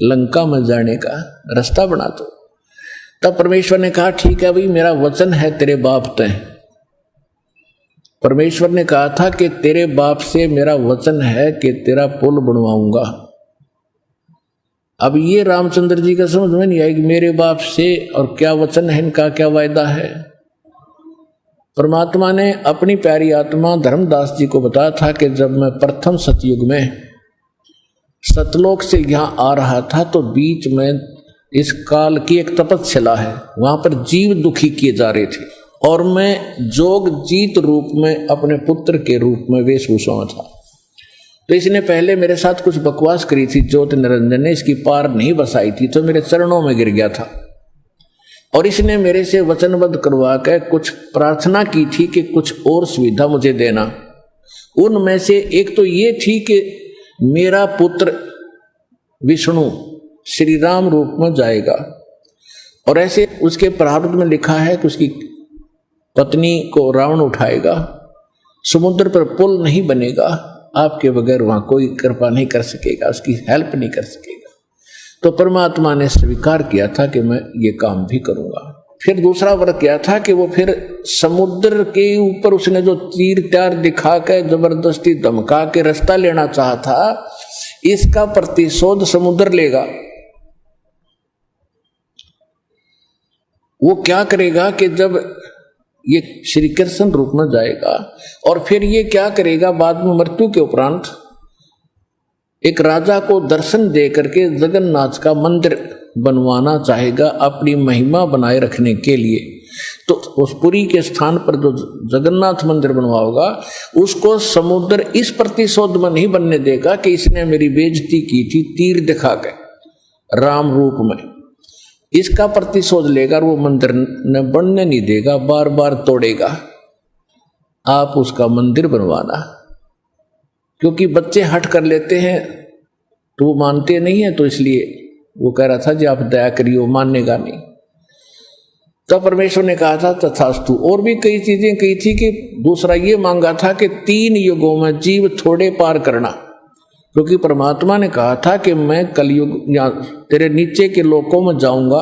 लंका में जाने का रास्ता बना दो। तब परमेश्वर ने कहा ठीक है भाई, मेरा वचन है तेरे बाप तय। परमेश्वर ने कहा था कि तेरे बाप से मेरा वचन है कि तेरा पुल बनवाऊंगा। अब ये रामचंद्र जी का समझ में नहीं आई कि मेरे बाप से और क्या वचन है, इनका क्या वायदा है। परमात्मा ने अपनी प्यारी आत्मा धर्मदास जी को बताया था कि जब मैं प्रथम सतयुग में सतलोक से यहाँ आ रहा था तो बीच में इस काल की एक तपस्या है, वहां पर जीव दुखी किए जा रहे थे और मैं जोग जीत रूप में अपने पुत्र के रूप में वेशभूषा में था। तो इसने पहले मेरे साथ कुछ बकवास करी थी, ज्योत निरंजन ने इसकी पार नहीं बसाई थी, तो मेरे चरणों में गिर गया था। और इसने मेरे से वचनबद्ध करवा कर कुछ प्रार्थना की थी कि कुछ और सुविधा मुझे देना। उनमें से एक तो ये थी कि मेरा पुत्र विष्णु श्री राम रूप में जाएगा, और ऐसे उसके प्रारब्ध में लिखा है कि उसकी पत्नी को रावण उठाएगा, समुद्र पर पुल नहीं बनेगा, आपके बगैर वहां कोई कृपा नहीं कर सकेगा, उसकी हेल्प नहीं कर सकेगा। तो परमात्मा ने स्वीकार किया था कि मैं ये काम भी करूंगा। फिर दूसरा वर्ग क्या था कि वो फिर समुद्र के ऊपर उसने जो तीर त्यार दिखा के जबरदस्ती धमका के रास्ता लेना चाहा था, इसका प्रतिशोध समुद्र लेगा। वो क्या करेगा कि जब ये श्री कृष्ण रूप में जाएगा और फिर ये क्या करेगा, बाद में मृत्यु के उपरांत एक राजा को दर्शन दे करके जगन्नाथ का मंदिर बनवाना चाहेगा अपनी महिमा बनाए रखने के लिए। तो उस पुरी के स्थान पर जो जगन्नाथ मंदिर बनवाओगा उसको समुद्र इस प्रतिशोध में नहीं बनने देगा कि इसने मेरी बेइज्जती की थी तीर दिखा के राम रूप में, इसका प्रतिशोध लेगा और वो मंदिर न बनने नहीं देगा, बार बार तोड़ेगा। आप उसका मंदिर बनवाना, क्योंकि बच्चे हट कर लेते हैं तो वो मानते नहीं है, तो इसलिए वो कह रहा था जी आप दया करिए, मानेगा नहीं। तब परमेश्वर ने कहा था तथास्तु। और भी कई चीजें कही थी कि दूसरा ये मांगा था कि 3 युगों में जीव थोड़े पार करना, क्योंकि परमात्मा ने कहा था कि मैं कलयुग या तेरे नीचे के लोकों में जाऊंगा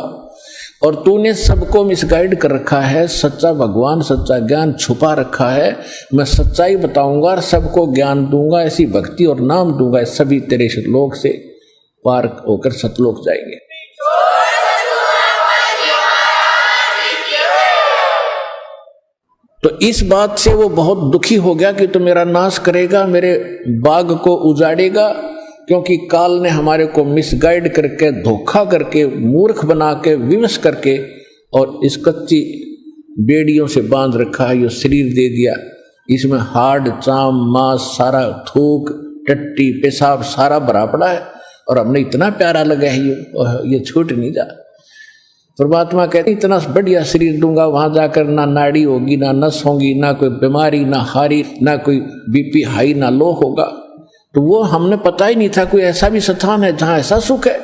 और तूने सबको मिसगाइड कर रखा है, सच्चा भगवान सच्चा ज्ञान छुपा रखा है। मैं सच्चाई बताऊंगा और सबको ज्ञान दूंगा, ऐसी भक्ति और नाम दूंगा, सभी तेरे लोक से पार होकर सतलोक जाएंगे। तो इस बात से वो बहुत दुखी हो गया कि तो मेरा नाश करेगा, मेरे बाग को उजाड़ेगा, क्योंकि काल ने हमारे को मिसगाइड करके, धोखा करके, मूर्ख बना के, विवश करके और इस कच्ची बेड़ियों से बांध रखा है। ये शरीर दे दिया, इसमें हाड़ चाम मांस सारा, थूक टट्टी पेशाब सारा भरा पड़ा है और हमने इतना प्यारा लगा है ये छूट नहीं जा। परमात्मा कहते इतना बढ़िया शरीर दूंगा, वहां जाकर ना नाड़ी होगी, ना नस होगी, ना कोई बीमारी, ना हारी, ना कोई बीपी हाई, ना लो होगा। तो वो हमने पता ही नहीं था कोई ऐसा भी स्थान है जहां ऐसा सुख है।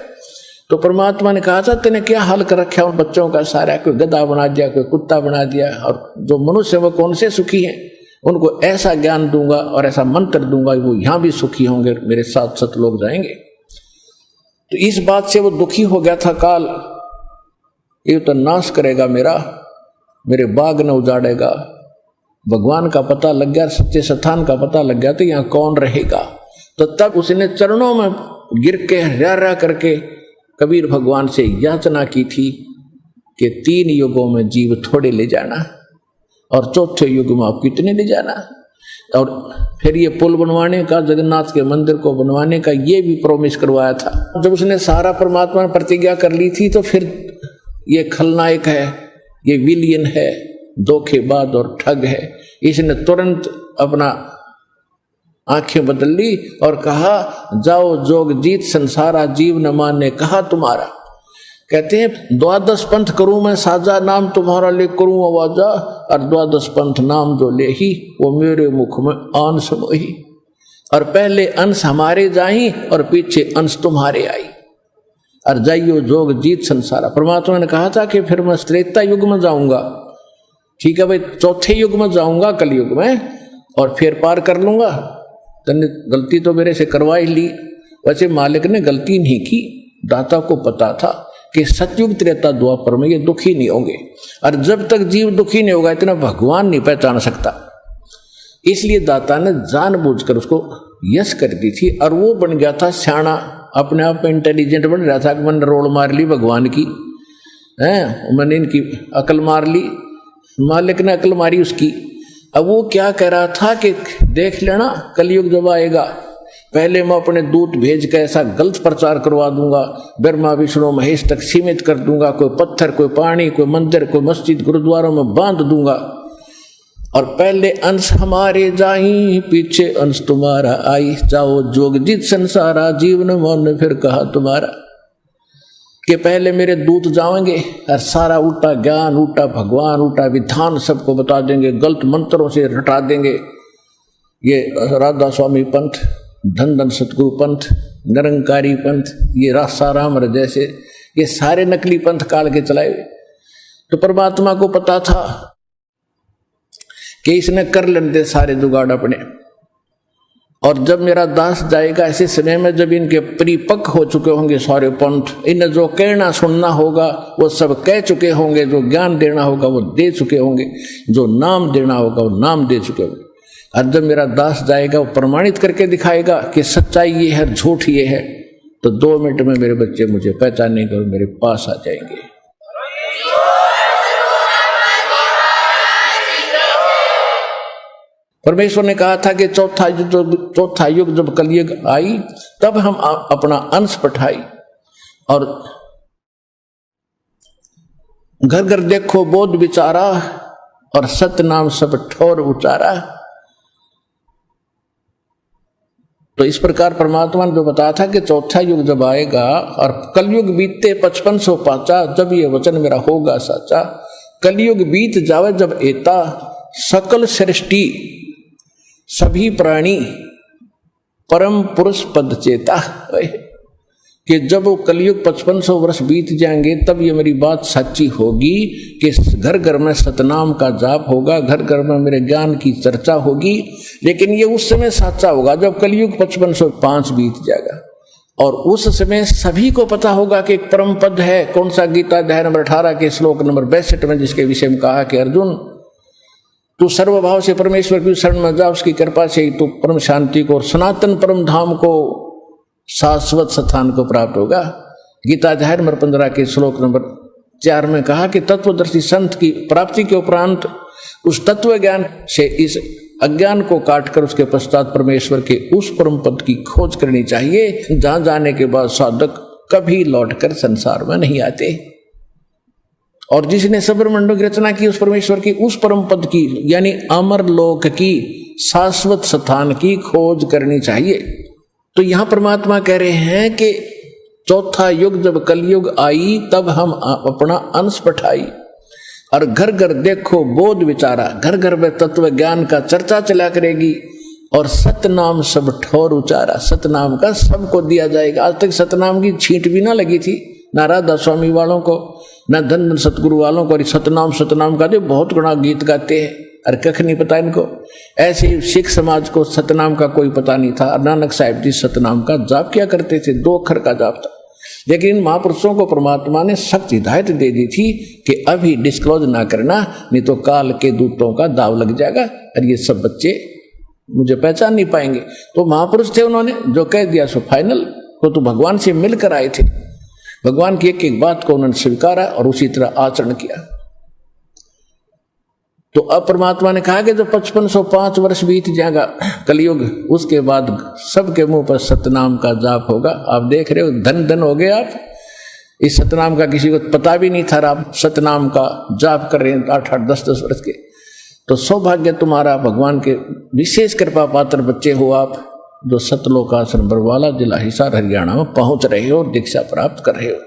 तो परमात्मा ने कहा था तेने क्या हाल कर रखा उन बच्चों का सारा, कोई गधा बना दिया, कोई कुत्ता बना दिया, और जो मनुष्य वो कौन से सुखी हैं, उनको ऐसा ज्ञान दूंगा और ऐसा मंत्र दूंगा वो यहां भी सुखी होंगे, मेरे साथ सतलोक जाएंगे। तो इस बात से वो दुखी हो गया था काल, ये तो नाश करेगा मेरा, मेरे बाग न उजाड़ेगा, भगवान का पता लग गया, सच्चे स्थान का पता लग गया तो यहाँ कौन रहेगा। तो तब उसने चरणों में गिर के रा करके कबीर भगवान से याचना की थी कि 3 युगों में जीव थोड़े ले जाना और चौथे युग में आप कितने ले जाना। और फिर ये पुल बनवाने का, जगन्नाथ के मंदिर को बनवाने का ये भी प्रॉमिस करवाया था। जब उसने सारा परमात्मा ने प्रतिज्ञा कर ली थी तो फिर ये खलनायक है, ये विलियन है, धोखेबाज और ठग है, इसने तुरंत अपना आंखें बदल ली और कहा जाओ जोग जीत संसारा जीव न माने कहा तुम्हारा। कहते हैं 12 पंथ करूं मैं साजा नाम तुम्हारा ले करूं आवाजा, और 12 पंथ नाम जो ले ही वो मेरे मुख में आन समोही। और पहले अंश हमारे जाई और पीछे अंश तुम्हारे आई, और जाइयो जोग जीत संसारा। परमात्मा ने कहा था कि फिर मैं त्रेता युग में जाऊंगा, ठीक है भाई, चौथे युग में जाऊंगा कलयुग में और फिर पार कर लूंगा। तने गलती तो मेरे से करवा ही ली। वैसे मालिक ने गलती नहीं की, दाता को पता था कि सतयुग त्रेता द्वापर में ये दुखी नहीं होंगे, और जब तक जीव दुखी नहीं होगा इतना भगवान नहीं पहचान सकता। इसलिए दाता ने जानबूझकर उसको यश कर दी थी, और वो बन गया था सियाना, अपने आप में इंटेलिजेंट बन रहा था कि मैंने रोड़ मार ली भगवान की, मैंने इनकी अकल मार ली, मालिक ने अकल मारी उसकी। अब वो क्या कह रहा था कि देख लेना कलयुग जब आएगा, पहले मैं अपने दूत भेज कर ऐसा गलत प्रचार करवा दूंगा, ब्रह्मा विष्णु महेश तक सीमित कर दूंगा, कोई पत्थर कोई पानी कोई मंदिर कोई मस्जिद गुरुद्वारों में बांध दूंगा, और पहले अंश हमारे जाई पीछे अंश तुम्हारा आई, जाओ जोग जीत संसारा जीवन मन फिर कहा तुम्हारा। कि पहले मेरे दूत जाएंगे और सारा उल्टा ज्ञान उल्टा भगवान उल्टा विधान सबको बता देंगे, गलत मंत्रों से रटा देंगे। ये राधा स्वामी पंथ, धन धन सतगुरु पंथ, निरंकारी पंथ, ये रासाराम जैसे ये सारे नकली पंथ काल के चलाए हुए। तो परमात्मा को पता था कि इसने कर लेते सारे जुगाड़ अपने, और जब मेरा दास जाएगा ऐसे समय में जब इनके परिपक्व हो चुके होंगे सारे पंथ, इन्हें जो कहना सुनना होगा वो सब कह चुके होंगे, जो ज्ञान देना होगा वो दे चुके होंगे, जो नाम देना होगा वो नाम दे चुके होंगे। और जब मेरा दास जाएगा वो प्रमाणित करके दिखाएगा कि सच्चाई ये है झूठ ये है, तो 2 मिनट में मेरे बच्चे मुझे पहचानेंगे और मेरे पास आ जाएंगे। परमेश्वर ने कहा था कि चौथा युग जब कलयुग आई तब हम अपना अंश पठाई, और घर घर देखो बोध विचारा और सत्य नाम सब ठोर उचारा। तो इस प्रकार परमात्मा ने जो बताया था कि चौथा युग जब आएगा और कलयुग बीतते 5500 पाचा, जब ये वचन मेरा होगा साचा। कलयुग बीत जावे जब एता सकल सृष्टि सभी प्राणी परम पुरुष पद चेता। कि जब वो कलयुग 5500 वर्ष बीत जाएंगे तब ये मेरी बात सच्ची होगी कि घर घर में सतनाम का जाप होगा, घर घर में मेरे ज्ञान की चर्चा होगी। लेकिन ये उस समय सच्चा होगा जब कलयुग 5505 बीत जाएगा, और उस समय सभी को पता होगा कि एक परम पद है। कौन सा? गीता अध्याय नंबर 18 के श्लोक नंबर 62 में, जिसके विषय में कहा कि अर्जुन तू सर्वभाव से परमेश्वर की शरण में जा, उसकी कृपा से ही तू परम शांति को और सनातन परम धाम को शाश्वत स्थान को प्राप्त होगा। गीता अध्याय नंबर 15 के श्लोक नंबर 4 में कहा कि तत्वदर्शी संत की प्राप्ति के उपरांत उस तत्व ज्ञान से इस अज्ञान को काटकर उसके पश्चात परमेश्वर के उस परम पद की खोज करनी चाहिए, जहां जाने के बाद साधक कभी लौटकर संसार में नहीं आते। और जिसने सबरमंडल की रचना की उस परमेश्वर की उस परम पद की यानी अमर लोक की शाश्वत स्थान की खोज करनी चाहिए। तो यहां परमात्मा कह रहे हैं कि चौथा युग जब कलयुग आई तब हम अपना अंश पठाई, और घर घर देखो बोध विचारा, घर घर में तत्व ज्ञान का चर्चा चला करेगी, और सतनाम सब ठोर उचारा। सतनाम का सबको दिया जाएगा। आज तक सतनाम की छींट भी ना लगी थी, ना राधा स्वामी वालों को, ना धन सतगुरु वालों को। सतनाम सतनाम का तो बहुत गुणा गीत गाते हैं, और कख नहीं पता इनको। ऐसे ही सिख समाज को सतनाम का कोई पता नहीं था। नानक साहिब जी सतनाम का जाप किया करते थे, 2 अक्षर का जाप था। लेकिन इन महापुरुषों को परमात्मा ने सख्त हिदायत दे दी थी कि अभी डिस्क्लोज ना करना, नहीं तो काल के दूतों का दाव लग जाएगा और ये सब बच्चे मुझे पहचान नहीं पाएंगे। तो महापुरुष थे, उन्होंने जो कह दिया सो फाइनल। वो तो भगवान से मिलकर आए थे, भगवान की एक एक बात को उन्होंने स्वीकारा और उसी तरह आचरण किया। तो अब परमात्मा ने कहा कि जब 5505 वर्ष बीत जाएगा कलयुग, उसके बाद सबके मुंह पर सतनाम का जाप होगा। आप देख रहे हो, धन धन हो गए आप। इस सतनाम का किसी को पता भी नहीं था, आप सतनाम का जाप कर रहे हैं 8-8, 10-10 वर्ष के। तो सौभाग्य तुम्हारा, भगवान के विशेष कृपा पात्र बच्चे हो आप, जो सतलोक आश्रम बरवाला, जिला हिसार, हरियाणा में पहुंच रहे हो और दीक्षा प्राप्त कर रहे हो।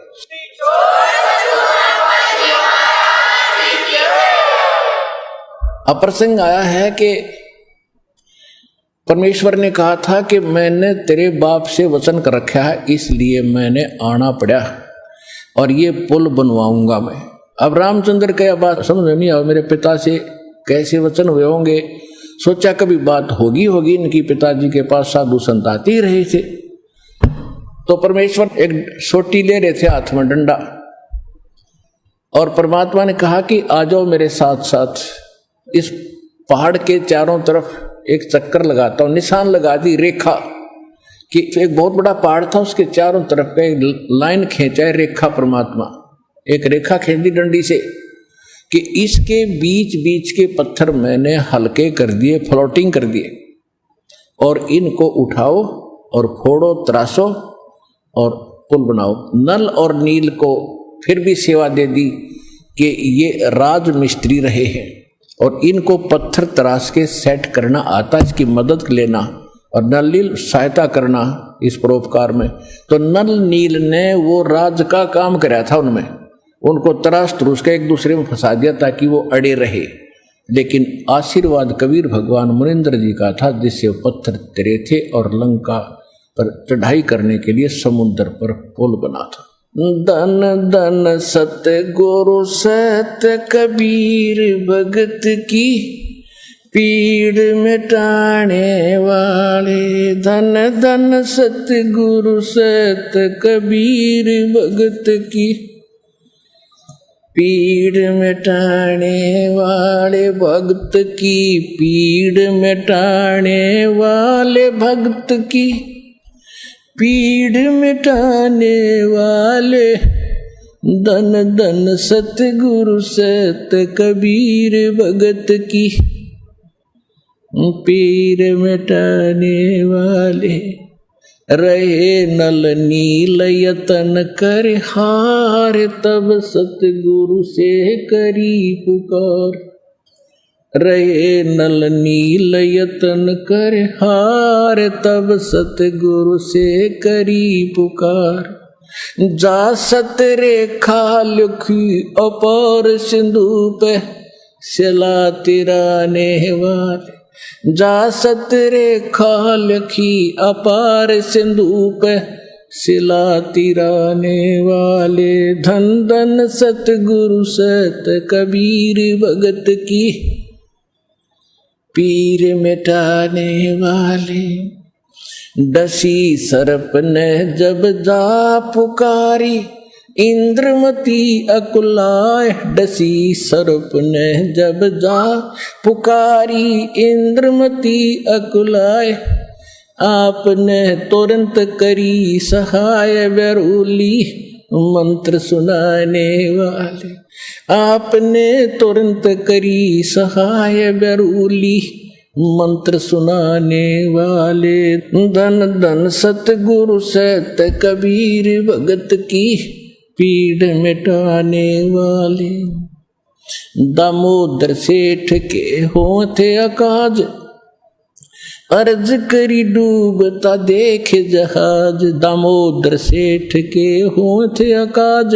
अब प्रसंग आया है कि परमेश्वर ने कहा था कि मैंने तेरे बाप से वचन कर रखा है, इसलिए मैंने आना पड़ा और ये पुल बनवाऊंगा मैं। अब रामचंद्र के बात समझ में नहीं आया, मेरे पिता से कैसे वचन हुए होंगे। सोचा कभी बात होगी इनकी, पिताजी के पास साधु संत आते ही रहे थे। तो परमेश्वर एक सोटी ले रहे थे हाथ में, डंडा, और परमात्मा ने कहा कि आ जाओ मेरे साथ साथ। इस पहाड़ के चारों तरफ एक चक्कर लगाता हूं, निशान लगा दी, रेखा कि एक बहुत बड़ा पहाड़ था, उसके चारों तरफ का एक लाइन खींचा है, रेखा। परमात्मा एक रेखा खींच दी डंडी से कि इसके बीच बीच के पत्थर मैंने हल्के कर दिए, फ्लोटिंग कर दिए, और इनको उठाओ और फोड़ो, तराशो और पुल बनाओ। नल और नील को फिर भी सेवा दे दी कि ये राज मिस्त्री रहे हैं और इनको पत्थर तराश के सेट करना आता, इसकी मदद लेना, और नल नील सहायता करना इस परोपकार में। तो नल नील ने वो राज का काम कराया था उनमें, उनको तराश तरूश के एक दूसरे में फंसा दिया ताकि वो अड़े रहे। लेकिन आशीर्वाद कबीर भगवान मुनिंद्र जी का था, जिससे पत्थर तरे थे और लंका पर चढ़ाई करने के लिए समुद्र पर पुल बना था। धन धन सत्य गुरु सत्य कबीर भगत की, पीड़ मिटाने वाले। धन धन सत्य गुरु सत्य कबीर भगत की, पीड़ मिटाने वाले भक्त की, पीड़ मिटाने वाले भक्त की, पीड़ मिटाने वाले। धन धन सतगुरु सत्य कबीर भगत की, पीड़ मिटाने वाले। रहे नल नील यतन कर हार, तब सतगुरु से करी पुकार। रहे नल नील यतन कर हार, तब सतगुरु से करी पुकार। जा सत रेखा लिखी अपार सिंधु पे, सिला तिराने वाले। जा सत रेखा लिखी अपार सिंधु पे, सिला तिराने वाले। धन धन सतगुरु सत कबीर भगत की, पीर मिटाने वाले। डसी सर्प ने जब जा पुकारी, इंद्रमती अकुलाए। डसी सर्प ने जब जा पुकारी, इंद्रमती अकुलाए। आपने तुरंत करी सहाय, बेरूली मंत्र सुनाने वाले। आपने तुरंत करी सहाय, बेरूली मंत्र सुनाने वाले। धन धन सतगुरु सत्य कबीर भगत की, पीड़ मिटाने वाले। दामोदर सेठ के होते अकाज, अर्ज करी डूबता देख जहाज। दामोदर सेठ के होते अकाज,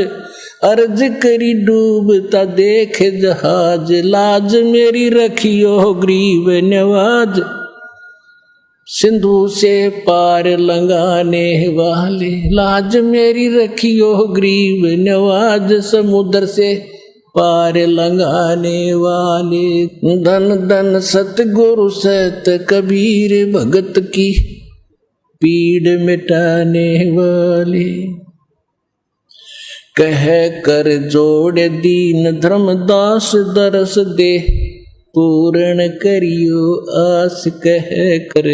अर्ज करी डूबता देख जहाज। लाज मेरी रखियो गरीब नवाज, सिंधु से पार लंगाने वाले। लाज मेरी रखियो गरीब नवाज, समुद्र से पार लंगाने वाले। धन धन सतगुरु सत्य कबीर भगत की, पीड़ मिटाने वाले। कह कर जोड़ दीन धर्मदास दरस दे, पूर्ण करियो आस कह कर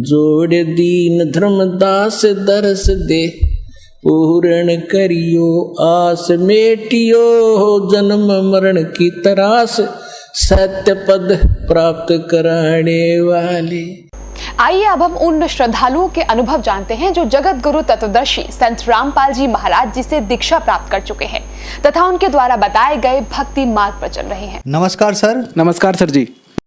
जोड़ दीन धर्मदास दरस दे, पूर्ण करियो आस मेटियो जन्म मरण की तरास, सत्य पद प्राप्त कराने वाले। आइए अब हम उन श्रद्धालुओं के अनुभव जानते हैं जो जगत गुरु तत्वदर्शी संत रामपाल जी महाराज जी से दीक्षा प्राप्त कर चुके हैं तथा उनके द्वारा बताए गए भक्ति मार्ग पर चल रहे हैं। नमस्कार सर। नमस्कार सर जी।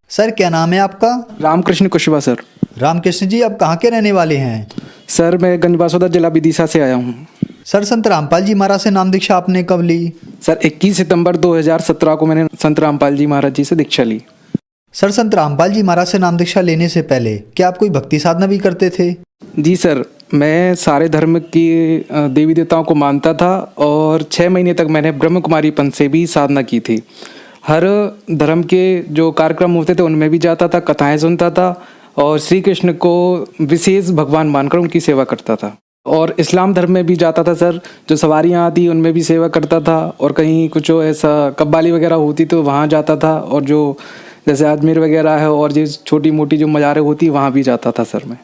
सर क्या नाम है आपका? रामकृष्ण कुशवाहा सर। रामकृष्ण जी, आप कहाँ के रहने वाले हैं? सर मैं गंजबासौदा जिला विदिशा से आया हूँ। सर संत रामपाल जी महाराज से नाम दीक्षा आपने कब ली? सर 21 सितंबर 2017 को मैंने संत रामपाल जी महाराज जी से दीक्षा ली। सर संत रामपाल जी महाराज से नाम दीक्षा लेने से पहले क्या आप कोई भक्ति साधना भी करते थे? जी सर, मैं सारे धर्म की देवी देवताओं को मानता था और 6 महीने तक मैंने ब्रह्म कुमारी पंथ से भी साधना की थी। हर धर्म के जो कार्यक्रम होते थे उनमें भी जाता था, कथाएं सुनता था और श्री कृष्ण को विशेष भगवान मानकर उनकी सेवा करता था। और इस्लाम धर्म में भी जाता था सर, जो सवारियाँ आती उनमें भी सेवा करता था और कहीं कुछ ऐसा कव्वाली वगैरह होती तो वहाँ जाता था, और जो जैसे अजमेर वगैरह है और जो छोटी मोटी जो मज़ारें होती वहाँ भी जाता था सर मैं।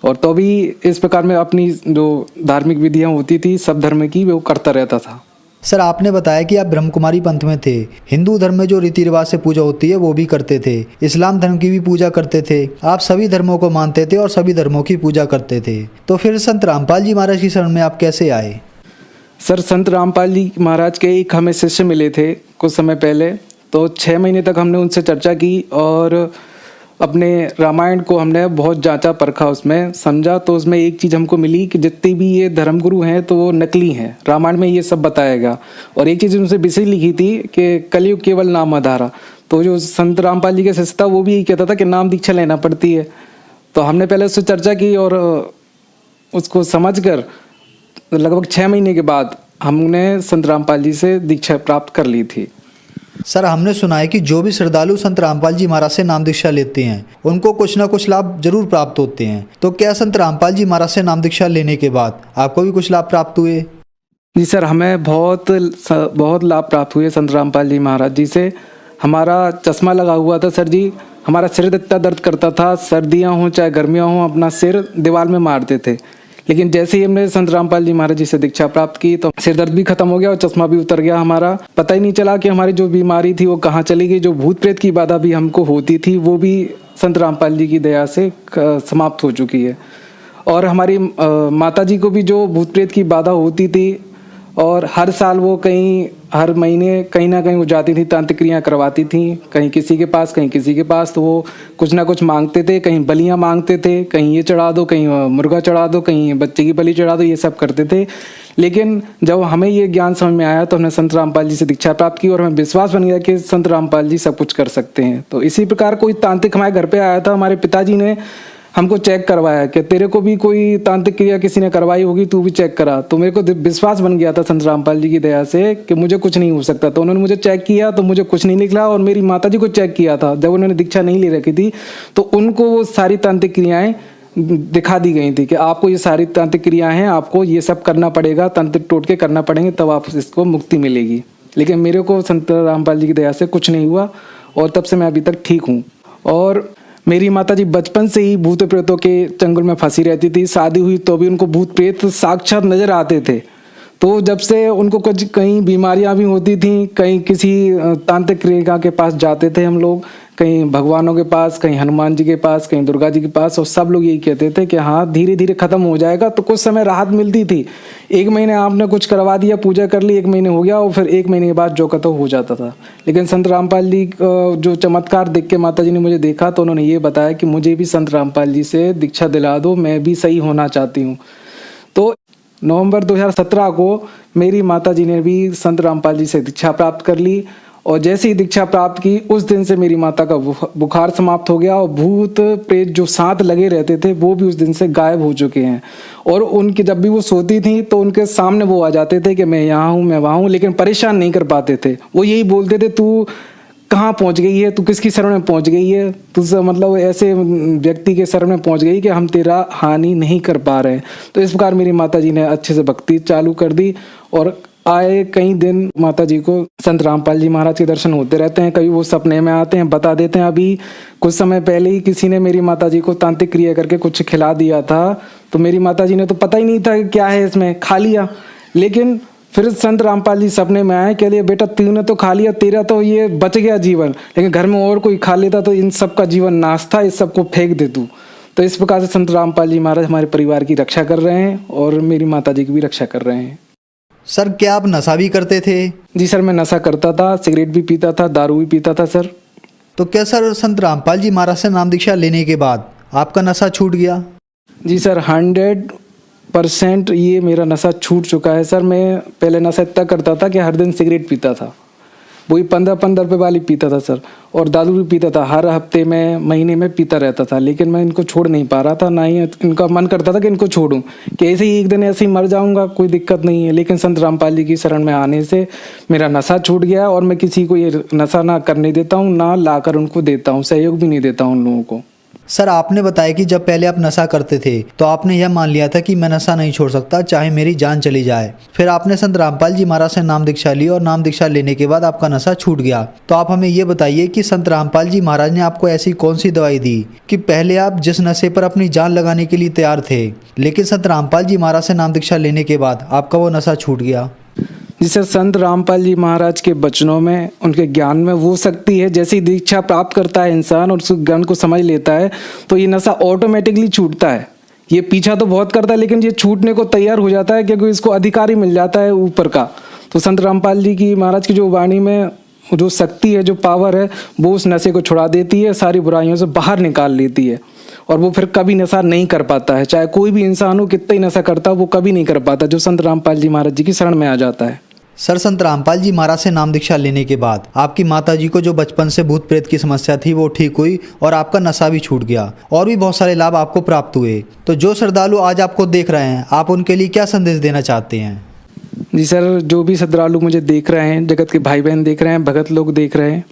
और तो भी इस प्रकार में अपनी जो धार्मिक विधियाँ होती थी सब धर्म की वो करता रहता था। सर आपने बताया कि आप ब्रह्म कुमारी पंथ में थे, हिंदू धर्म में जो रीति रिवाज से पूजा होती है वो भी करते थे, इस्लाम धर्म की भी पूजा करते थे, आप सभी धर्मों को मानते थे और सभी धर्मों की पूजा करते थे। तो फिर संत रामपाल जी महाराज की शरण में आप कैसे आए? सर संत रामपाल जी महाराज के एक हमें शिष्य मिले थे कुछ समय पहले, तो 6 महीने तक हमने उनसे चर्चा की और अपने रामायण को हमने बहुत जांचा परखा, उसमें समझा। तो उसमें एक चीज़ हमको मिली कि जितने भी ये धर्मगुरु हैं तो वो नकली हैं, रामायण में ये सब बताएगा। और एक चीज़ उनसे विशेष लिखी थी कि कलयुग केवल नाम आधारा। तो जो संत रामपाल जी का शिष्य था वो भी यही कहता था कि नाम दीक्षा लेना पड़ती है। तो हमने पहले उससे चर्चा की और उसको समझ कर लगभग 6 महीने के बाद हमने संत रामपाल जी से दीक्षा प्राप्त कर ली थी। सर हमने सुना है कि जो भी श्रद्धालु संत रामपाल जी महाराज से नाम दीक्षा लेते हैं उनको कुछ ना कुछ लाभ जरूर प्राप्त होते हैं। तो क्या संत रामपाल जी महाराज से नाम दीक्षा लेने के बाद आपको भी कुछ लाभ प्राप्त हुए? जी सर, हमें बहुत लाभ प्राप्त हुए संत रामपाल जी महाराज जी से। हमारा चश्मा लगा हुआ था सर जी, हमारा सिर इतना दर्द करता था, सर्दियाँ हों चाहे गर्मियाँ हों अपना सिर दीवार में मारते थे। लेकिन जैसे ही हमने संत रामपाल जी महाराज जी से दीक्षा प्राप्त की तो सिर दर्द भी खत्म हो गया और चश्मा भी उतर गया हमारा। पता ही नहीं चला कि हमारी जो बीमारी थी वो कहाँ चली गई। जो भूत प्रेत की बाधा भी हमको होती थी वो भी संत रामपाल जी की दया से समाप्त हो चुकी है। और हमारी माता जी को भी जो भूत प्रेत की बाधा होती थी और हर साल वो हर महीने कहीं ना कहीं वो जाती थी, तांत्रिक क्रियाएं करवाती थी, कहीं किसी के पास कहीं किसी के पास। तो वो कुछ ना कुछ मांगते थे, कहीं बलियां मांगते थे, कहीं ये चढ़ा दो, कहीं मुर्गा चढ़ा दो, कहीं बच्चे की बलि चढ़ा दो, ये सब करते थे। लेकिन जब हमें ये ज्ञान समझ में आया तो हमने संत रामपाल जी से दीक्षा प्राप्त की और हमें विश्वास बन गया कि संत रामपाल जी सब कुछ कर सकते हैं। तो इसी प्रकार कोई तांत्रिक हमारे घर पे आया था, हमारे पिताजी ने हमको चेक करवाया कि तेरे को भी कोई तांत्रिक क्रिया किसी ने करवाई होगी, तू भी चेक करा। तो मेरे को विश्वास बन गया था संत रामपाल जी की दया से कि मुझे कुछ नहीं हो सकता। तो उन्होंने मुझे चेक किया तो मुझे कुछ नहीं निकला। और मेरी माता जी को चेक किया था जब उन्होंने दीक्षा नहीं ले रखी थी तो उनको वो सारी तांत्रिक क्रियाएं दिखा दी गई थी कि आपको ये सारी तांत्रिक क्रियाएं हैं, आपको ये सब करना पड़ेगा, तांत्रिक टोटके करना पड़ेंगे तब आप इसको मुक्ति मिलेगी। लेकिन मेरे को संत रामपाल जी की दया से कुछ नहीं हुआ और तब से मैं अभी तक ठीक हूँ। और मेरी माताजी बचपन से ही भूत प्रेतों के चंगुल में फंसी रहती थी। शादी हुई तो भी उनको भूत प्रेत साक्षात नजर आते थे। तो जब से उनको कुछ कहीं बीमारियां भी होती थी, कहीं किसी तांत्रिक क्रिया के पास जाते थे हम लोग, कहीं भगवानों के पास, कहीं हनुमान जी के पास, कहीं दुर्गा जी के पास, और सब लोग यही कहते थे कि हाँ धीरे धीरे खत्म हो जाएगा। तो कुछ समय राहत मिलती थी। 1 महीने आपने कुछ करवा दिया, पूजा कर ली, 1 महीने हो गया और फिर 1 महीने के बाद जो का तो हो जाता था। लेकिन संत रामपाल जी जो चमत्कार देख के माता जी ने मुझे देखा तो उन्होंने ये बताया कि मुझे भी संत रामपाल जी से दीक्षा दिला दो, मैं भी सही होना चाहती हूँ। तो नवंबर 2017 को मेरी माता जी ने भी संत रामपाल जी से दीक्षा प्राप्त कर ली और जैसे ही दीक्षा प्राप्त की उस दिन से मेरी माता का बुखार समाप्त हो गया और भूत प्रेत जो साथ लगे रहते थे वो भी उस दिन से गायब हो चुके हैं। और उनकी जब भी वो सोती थी तो उनके सामने वो आ जाते थे कि मैं यहाँ हूँ, मैं वहाँ हूँ, लेकिन परेशान नहीं कर पाते थे। वो यही बोलते थे तू कहाँ पहुँच गई है, तू किसकी शरण में पहुँच गई है, तुझसे मतलब ऐसे व्यक्ति के शरण में पहुँच गई कि हम तेरा हानि नहीं कर पा रहे हैं। तो इस प्रकार मेरी माता जी ने अच्छे से भक्ति चालू कर दी और आए कई दिन माता जी को संत रामपाल जी महाराज के दर्शन होते रहते हैं। कभी वो सपने में आते हैं, बता देते हैं। अभी कुछ समय पहले ही किसी ने मेरी माता जी को तांत्रिक क्रिया करके कुछ खिला दिया था, तो मेरी माता जी ने तो पता ही नहीं था कि क्या है इसमें, खा लिया। लेकिन फिर संत रामपाल जी सपने में आए, कह लिए बेटा तूने तो खा लिया, तेरा तो ये बच गया जीवन, लेकिन घर में और कोई खा लेता तो इन सब का जीवन नाश था, इस सबको फेंक दे तू। तो इस प्रकार से संत रामपाल जी महाराज हमारे परिवार की रक्षा कर रहे हैं और मेरी माता जी की भी रक्षा कर रहे हैं। सर क्या आप नशा भी करते थे? जी सर, मैं नशा करता था, सिगरेट भी पीता था, दारू भी पीता था सर। तो क्या सर संत रामपाल जी महाराज से नाम दीक्षा लेने के बाद आपका नशा छूट गया? जी सर, 100% ये मेरा नशा छूट चुका है सर। मैं पहले नशा इतना करता था कि हर दिन सिगरेट पीता था, वही 15-15 रुपये वाली पीता था सर, और दारू भी पीता था, हर हफ्ते में महीने में पीता रहता था। लेकिन मैं इनको छोड़ नहीं पा रहा था, ना ही इनका मन करता था कि इनको छोड़ूं, कि ऐसे ही एक दिन ऐसे ही मर जाऊंगा, कोई दिक्कत नहीं है। लेकिन संत रामपाल जी की शरण में आने से मेरा नशा छूट गया और मैं किसी को ये नशा ना करने देता हूँ, ना लाकर उनको देता हूँ, सहयोग भी नहीं देता हूँ उन लोगों को। सर आपने बताया कि जब पहले आप नशा करते थे तो आपने यह मान लिया था कि मैं नशा नहीं छोड़ सकता चाहे मेरी जान चली जाए। फिर आपने संत रामपाल जी महाराज से नाम दीक्षा ली और नाम दीक्षा लेने के बाद आपका नशा छूट गया। तो आप हमें ये बताइए कि संत रामपाल जी महाराज ने आपको ऐसी कौन सी दवाई दी कि पहले आप जिस नशे पर अपनी जान लगाने के लिए तैयार थे, लेकिन संत रामपाल जी महाराज से नाम दीक्षा लेने के बाद आपका वो नशा छूट गया? जी सर, संत रामपाल जी महाराज के वचनों में, उनके ज्ञान में वो शक्ति है, जैसी दीक्षा प्राप्त करता है इंसान और उस ज्ञान को समझ लेता है तो ये नशा ऑटोमेटिकली छूटता है। ये पीछा तो बहुत करता है लेकिन ये छूटने को तैयार हो जाता है क्योंकि इसको अधिकारी मिल जाता है ऊपर का। तो संत रामपाल जी की महाराज की जो वाणी में जो शक्ति है, जो पावर है, वो उस नशे को छुड़ा देती है, सारी बुराइयों से बाहर निकाल लेती है और वो फिर कभी नशा नहीं कर पाता है। चाहे कोई भी इंसान हो, कितना ही नशा करता हो, वो कभी नहीं कर पाता जो संत रामपाल जी महाराज जी की शरण में आ जाता है। सर संत रामपाल जी महाराज से नाम दीक्षा लेने के बाद आपकी माताजी को जो बचपन से भूत प्रेत की समस्या थी वो ठीक हुई और आपका नशा भी छूट गया और भी बहुत सारे लाभ आपको प्राप्त हुए। तो जो श्रद्धालु आज आपको देख रहे हैं, आप उनके लिए क्या संदेश देना चाहते हैं? जी सर, जो भी श्रद्धालु मुझे देख रहे हैं, जगत के भाई बहन देख रहे हैं, भगत लोग देख रहे हैं,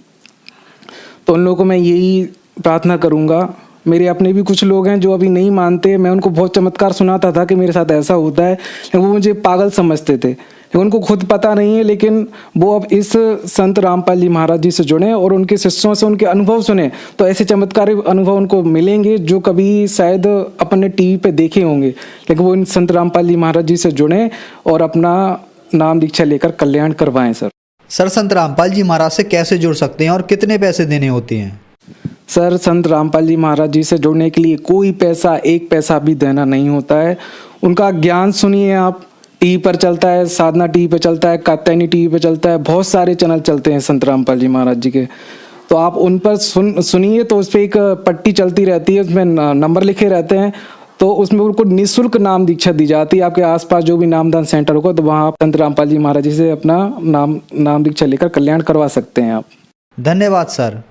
तो उन लोगों को मैं यही प्रार्थना करूँगा। मेरे अपने भी कुछ लोग हैं जो अभी नहीं मानते, मैं उनको बहुत चमत्कार सुनाता था कि मेरे साथ ऐसा होता है, लेकिन वो मुझे पागल समझते थे, उनको खुद पता नहीं है। लेकिन वो अब इस संत रामपाल जी महाराज जी से जुड़े और उनके शिष्यों से उनके अनुभव सुने तो ऐसे चमत्कारी अनुभव उनको मिलेंगे जो कभी शायद अपने टीवी पे देखे होंगे। लेकिन वो इन संत रामपाल जी महाराज जी से जुड़े और अपना नाम दीक्षा लेकर कल्याण करवाएं। सर संत रामपाल जी महाराज से कैसे जुड़ सकते हैं और कितने पैसे देने होते हैं? सर, संत रामपाल जी महाराज जी से जुड़ने के लिए कोई पैसा, एक पैसा भी देना नहीं होता है। उनका ज्ञान सुनिए आप, टीवी पर चलता है, साधना टीवी पर चलता है, कात्यायनी टीवी पर चलता है, बहुत सारे चैनल चलते हैं संत रामपाल जी महाराज जी के। तो आप उन पर सुनिए तो उस पर एक पट्टी चलती रहती है, उसमें नंबर लिखे रहते हैं, तो उसमें उनको निःशुल्क नाम दीक्षा दी जाती है। आपके आसपास जो भी नामदान सेंटर होगा तो वहाँ आप संत रामपाल जी महाराज जी से अपना नाम दीक्षा लेकर कल्याण करवा सकते हैं आप। धन्यवाद सर।